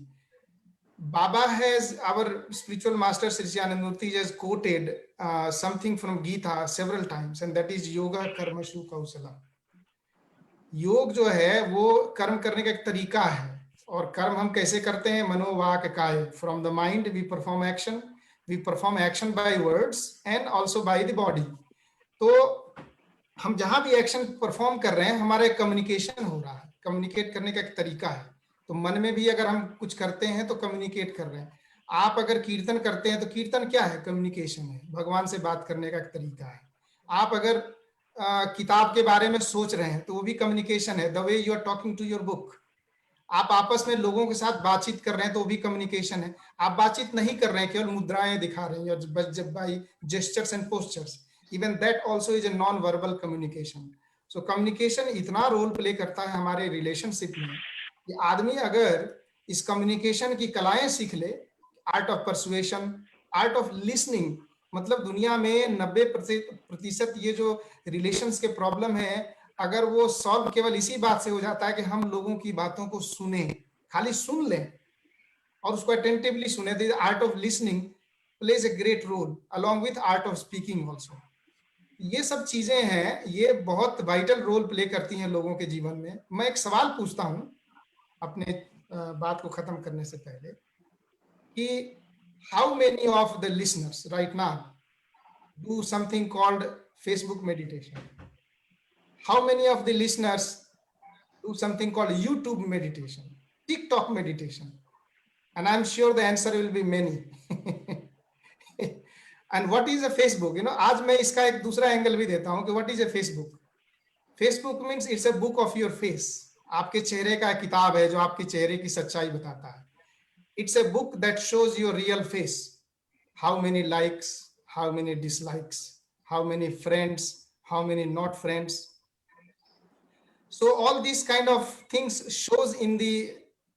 Baba has, our spiritual master Sri Anandamurti has quoted something from Gita several times, and that is yoga karmashu kausala. योग जो है वो कर्म करने का एक तरीका है, और कर्म हम कैसे करते हैं? मनोवाक काय, from the mind we perform action by words and also by the body. तो हम जहां भी एक्शन परफॉर्म कर रहे हैं हमारा एक कम्युनिकेशन हो रहा है, कम्युनिकेट करने का एक तरीका है। तो मन में भी अगर हम कुछ करते हैं तो कम्युनिकेट कर रहे हैं। आप अगर कीर्तन करते हैं तो कीर्तन क्या है? कम्युनिकेशन है, भगवान से बात करने का एक तरीका है। आप अगर किताब के बारे में सोच रहे हैं तो वो भी कम्युनिकेशन है, the way you are talking to your book. आप आपस में लोगों के साथ बातचीत कर रहे हैं तो वो भी कम्युनिकेशन है। आप बातचीत नहीं कर रहे हैं, केवल मुद्राएं दिखा रहे हैं, by gestures and postures, even that also is a non verbal communication. So communication इतना रोल प्ले करता है हमारे रिलेशनशिप में कि आदमी अगर इस कम्युनिकेशन की कलाएं सीख ले, art of persuasion, art of listening, मतलब दुनिया में 90% ये जो रिलेशंस के प्रॉब्लम है, अगर वो सॉल्व केवल इसी बात से हो जाता है कि हम लोगों की बातों को सुने, खाली सुन लें और उसको अटेंटिवली सुने। The art of listening plays a great role along with art of speaking also. ये सब चीजें हैं, ये बहुत वाइटल रोल प्ले करती हैं लोगों के जीवन में। मैं एक सवाल पूछता हूं अपने बात को खत्म करने से पहले कि how many of the listeners right now do something called Facebook meditation? How many of the listeners do something called YouTube meditation, TikTok meditation? And I'm sure the answer will be many. And what is a Facebook? You know, आज मैं इसका एक दूसरा angle भी देता हूं कि what is a Facebook? Facebook means it's a book of your face. आपके चेहरे का किताब है जो आपके चेहरे की सच्चाई बताता है. It's a book that shows your real face. How many likes, how many dislikes, how many friends, how many not friends. So all these kind of things shows in the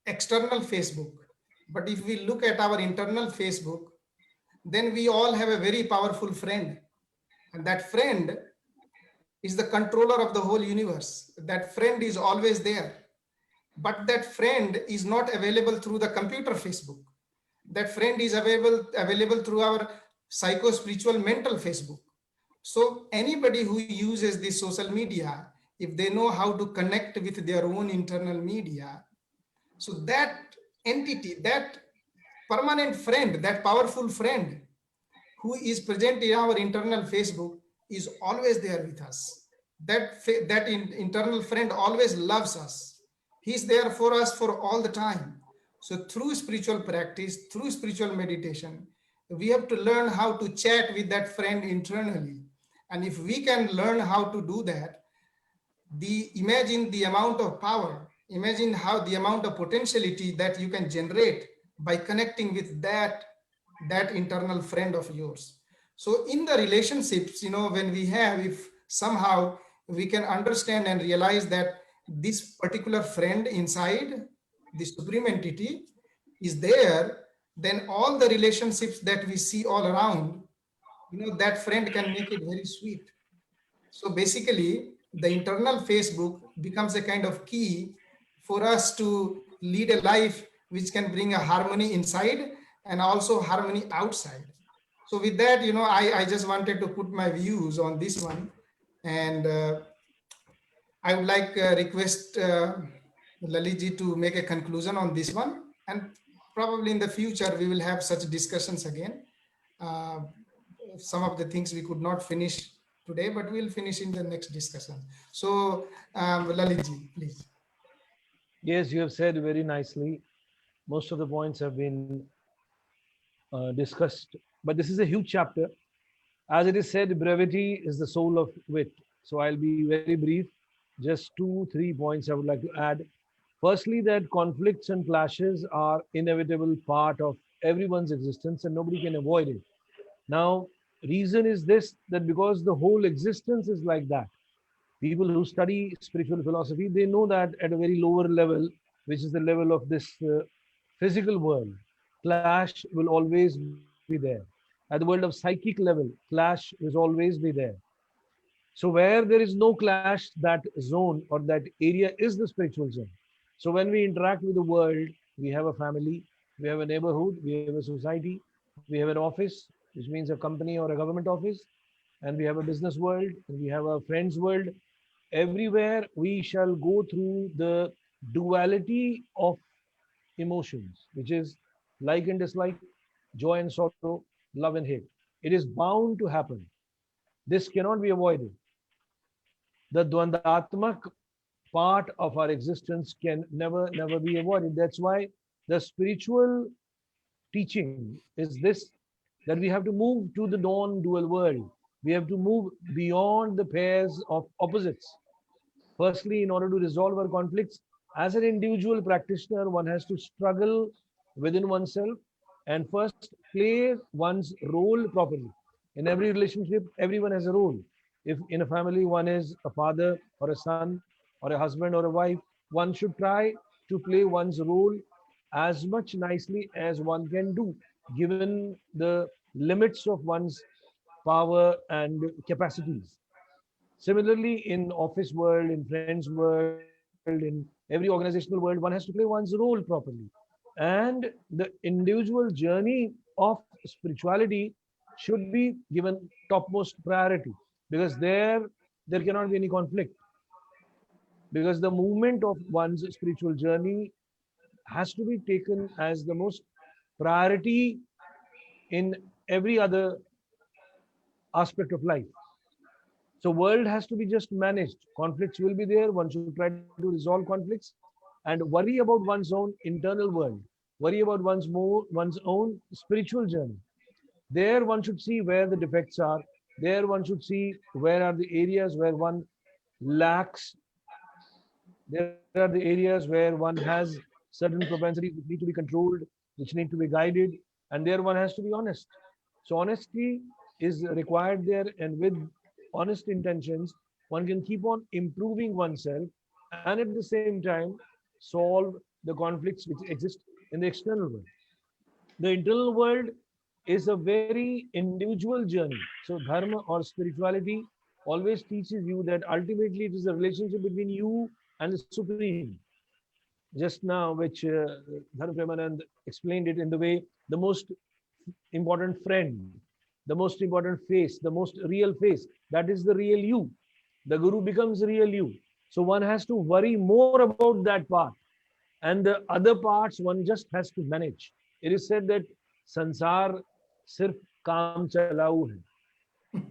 external Facebook. But if we look at our internal Facebook, then we all have a very powerful friend. And that friend is the controller of the whole universe. That friend is always there. But that friend is not available through the computer Facebook. That friend is available through our psycho-spiritual mental Facebook. So anybody who uses this social media, if they know how to connect with their own internal media, so that entity, that permanent friend, that powerful friend who is present in our internal Facebook is always there with us. That internal friend always loves us. He's there for us for all the time. So through spiritual practice, through spiritual meditation, we have to learn how to chat with that friend internally. And if we can learn how to do that, imagine the amount of power, imagine how the amount of potentiality that you can generate by connecting with that internal friend of yours. So in the relationships, when we have, if somehow we can understand and realize that this particular friend inside the supreme entity is there, then all the relationships that we see all around, that friend can make it very sweet. So basically, the internal Facebook becomes a kind of key for us to lead a life which can bring a harmony inside and also harmony outside. So with that, I just wanted to put my views on this one. And I would like request Lalitji to make a conclusion on this one. And probably in the future, we will have such discussions again. Some of the things we could not finish today, but we'll finish in the next discussion. So Lalitji, please. Yes, you have said very nicely. Most of the points have been discussed, but this is a huge chapter. As it is said, brevity is the soul of wit. So I'll be very brief. Just 2, 3 points I would like to add. Firstly, that conflicts and clashes are inevitable part of everyone's existence and nobody can avoid it. Now, reason is this, that because the whole existence is like that. People who study spiritual philosophy, they know that at a very lower level, which is the level of this physical world, clash will always be there. At the world of psychic level, clash will always be there. So where there is no clash, that zone or that area is the spiritual zone. So when we interact with the world, we have a family, we have a neighborhood, we have a society, we have an office, which means a company or a government office, and we have a business world, and we have a friends world. Everywhere we shall go through the duality of emotions, which is like and dislike, joy and sorrow, love and hate. It is bound to happen. This cannot be avoided. The Dvandatmak part of our existence can never be avoided. That's why the spiritual teaching is this, that we have to move to the non-dual world. We have to move beyond the pairs of opposites. Firstly, in order to resolve our conflicts, as an individual practitioner, one has to struggle within oneself and first play one's role properly. In every relationship, everyone has a role. If in a family one is a father or a son or a husband or a wife, one should try to play one's role as much nicely as one can do, given the limits of one's power and capacities. Similarly, in office world, in friends world, in every organizational world, one has to play one's role properly. And the individual journey of spirituality should be given topmost priority, because there cannot be any conflict, because the movement of one's spiritual journey has to be taken as the most priority in every other aspect of life. So world has to be just managed. Conflicts will be there. One should try to resolve conflicts and worry about one's own internal world. Worry about one's own spiritual journey. There one should see where the defects are. There one should see where are the areas where one lacks. There are the areas where one has certain propensities which need to be controlled, which need to be guided, and there one has to be honest. So honesty is required there, and with honest intentions, one can keep on improving oneself and at the same time solve the conflicts which exist in the external world. The internal world is a very individual journey. So dharma or spirituality always teaches you that ultimately it is a relationship between you and the Supreme. Just now, which Dharma Premanand explained it in the way, the most important friend, the most important face, the most real face, that is the real you. The Guru becomes real you. So one has to worry more about that part. And the other parts one just has to manage. It is said that संसार सिर्फ काम चलाऊ है,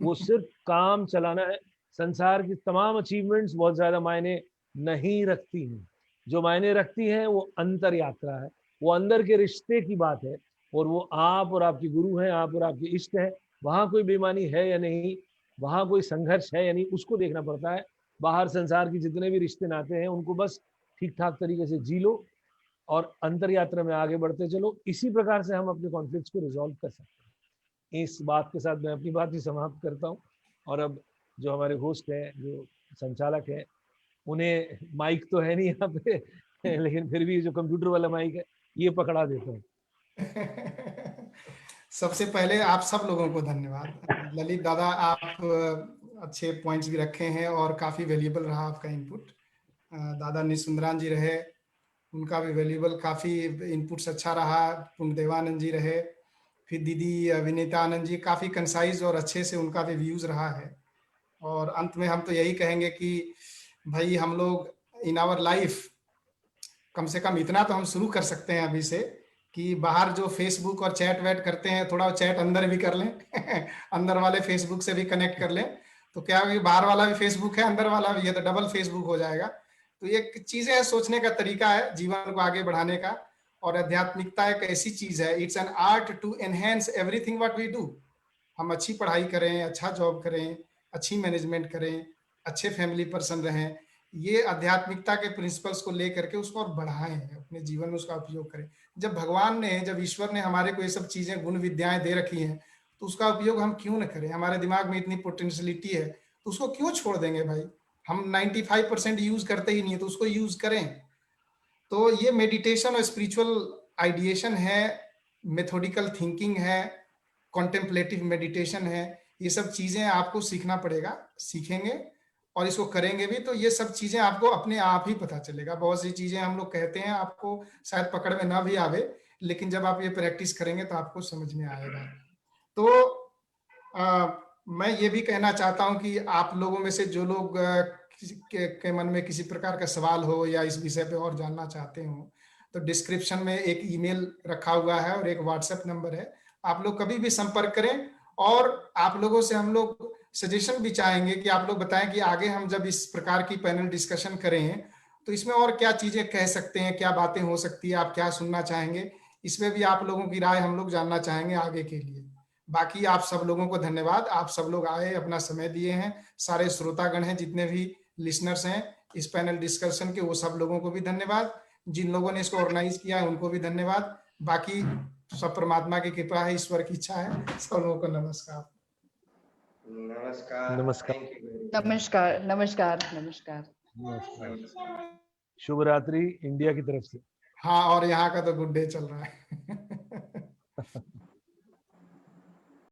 वो सिर्फ काम चलाना है. संसार की तमाम अचीवमेंट्स बहुत ज्यादा मायने नहीं रखती हैं. जो मायने रखती हैं वो अंतर यात्रा है, वो अंदर के रिश्ते की बात है, और वो आप और आपके गुरु हैं, आप और आपके इष्ट हैं. वहां कोई बेईमानी है या नहीं, वहां कोई संघर्ष है या नहीं, उसको देखना पड़ता है. बाहर संसार की जितने भी रिश्ते नाते हैं उनको बस ठीक ठाक तरीके से जी लो और अंतर यात्रा में आगे बढ़ते चलो. इसी प्रकार से हम अपने कॉन्फ्लिक्ट्स को रिजॉल्व कर सकते हैं. इस बात के साथ मैं अपनी बात ही समाप्त करता हूँ. और अब जो हमारे होस्ट हैं, जो संचालक हैं, उन्हें माइक तो है नहीं यहाँ पे, लेकिन फिर भी जो कंप्यूटर वाला माइक है ये पकड़ा देते हैं. सबसे पहले आप सब लोगों को धन्यवाद. ललित दादा, आप अच्छे पॉइंट्स भी रखे हैं और काफी वैल्यूएबल रहा आपका इनपुट. दादा निसुंदरान जी रहे, उनका भी वैल्यूएबल काफी इनपुट्स अच्छा रहा. पुण्यदेवानंद जी रहे, फिर दीदी विनीता आनंद जी, काफी कंसाइज और अच्छे से उनका भी व्यूज रहा है. और अंत में हम तो यही कहेंगे कि भाई हम लोग इन आवर लाइफ कम से कम इतना तो हम शुरू कर सकते हैं अभी से कि बाहर जो फेसबुक और चैट वैट करते हैं, थोड़ा चैट अंदर भी कर लें. अंदर वाले फेसबुक से भी कनेक्ट कर लें, तो क्या होगा, बाहर वाला भी फेसबुक है, अंदर वाला भी है, तो डबल फेसबुक हो जाएगा. तो ये चीजें सोचने का तरीका है जीवन को आगे बढ़ाने का. और आध्यात्मिकता एक ऐसी चीज है, it's an art to enhance everything what we do. हम अच्छी पढ़ाई करें, अच्छा जॉब करें, अच्छी मैनेजमेंट करें, अच्छे फैमिली पर्सन रहें, ये आध्यात्मिकता के प्रिंसिपल्स को लेकर के उसको और बढ़ाएं, अपने जीवन में उसका उपयोग करें। जब भगवान ने, जब ईश्वर ने हमारे को ये सब चीजें, गुण विद्याएं दे रखी हैं, तो उसका उपयोग हम क्यों न करें? हमारे दिमाग में इतनी पोटेंशियलिटी है, तो उसको क्यों छोड़ देंगे भाई? हम 95% यूज करते ही नहीं है, तो उसको यूज करें। तो ये मेडिटेशन और स्पिरिचुअल आइडिएशन है, मेथोडिकल थिंकिंग है, कॉन्टेम्पलेटिव मेडिटेशन है, ये सब चीजें आपको सीखना पड़ेगा। सीखेंगे और इसको करेंगे भी तो ये सब चीजें आपको अपने आप ही पता चलेगा। बहुत सी चीजें हम लोग कहते हैं, आपको शायद पकड़ में ना भी आवे, लेकिन जब आप ये प्रैक्टिस करेंगे तो आपको समझ में आएगा। तो मैं ये भी कहना चाहता हूं कि आप लोगों में से जो लोग के मन में किसी प्रकार का सवाल हो या इस विषय पे और जानना चाहते हो, तो डिस्क्रिप्शन में एक ईमेल रखा हुआ है और एक व्हाट्सएप नंबर है, आप लोग कभी भी संपर्क करें। और आप लोगों से हम लोग सजेशन भी चाहेंगे कि आप लोग बताएं कि आगे हम जब इस प्रकार की पैनल डिस्कशन करें तो इसमें और क्या चीजें कह सकते हैं, क्या बातें हो सकती है, आप क्या सुनना चाहेंगे, इसमें भी आप लोगों की राय हम लोग जानना चाहेंगे आगे के लिए। बाकी आप सब लोगों को धन्यवाद, आप सब लोग आए, अपना समय दिए हैं। सारे श्रोतागण हैं, जितने भी लिसनर्स हैं इस पैनल डिस्कशन के, वो सब लोगों को भी धन्यवाद। जिन लोगों ने इसको ऑर्गेनाइज किया है उनको भी धन्यवाद। बाकी सब परमात्मा की कृपा है, ईश्वर की इच्छा है। सब लोगों को नमस्कार। नमस्कार। नमस्कार। Thank you very much. नमस्कार नमस्कार नमस्कार। नमस्कार। शुभ रात्रि इंडिया की तरफ से। हाँ, और यहाँ का तो गुड डे चल रहा है।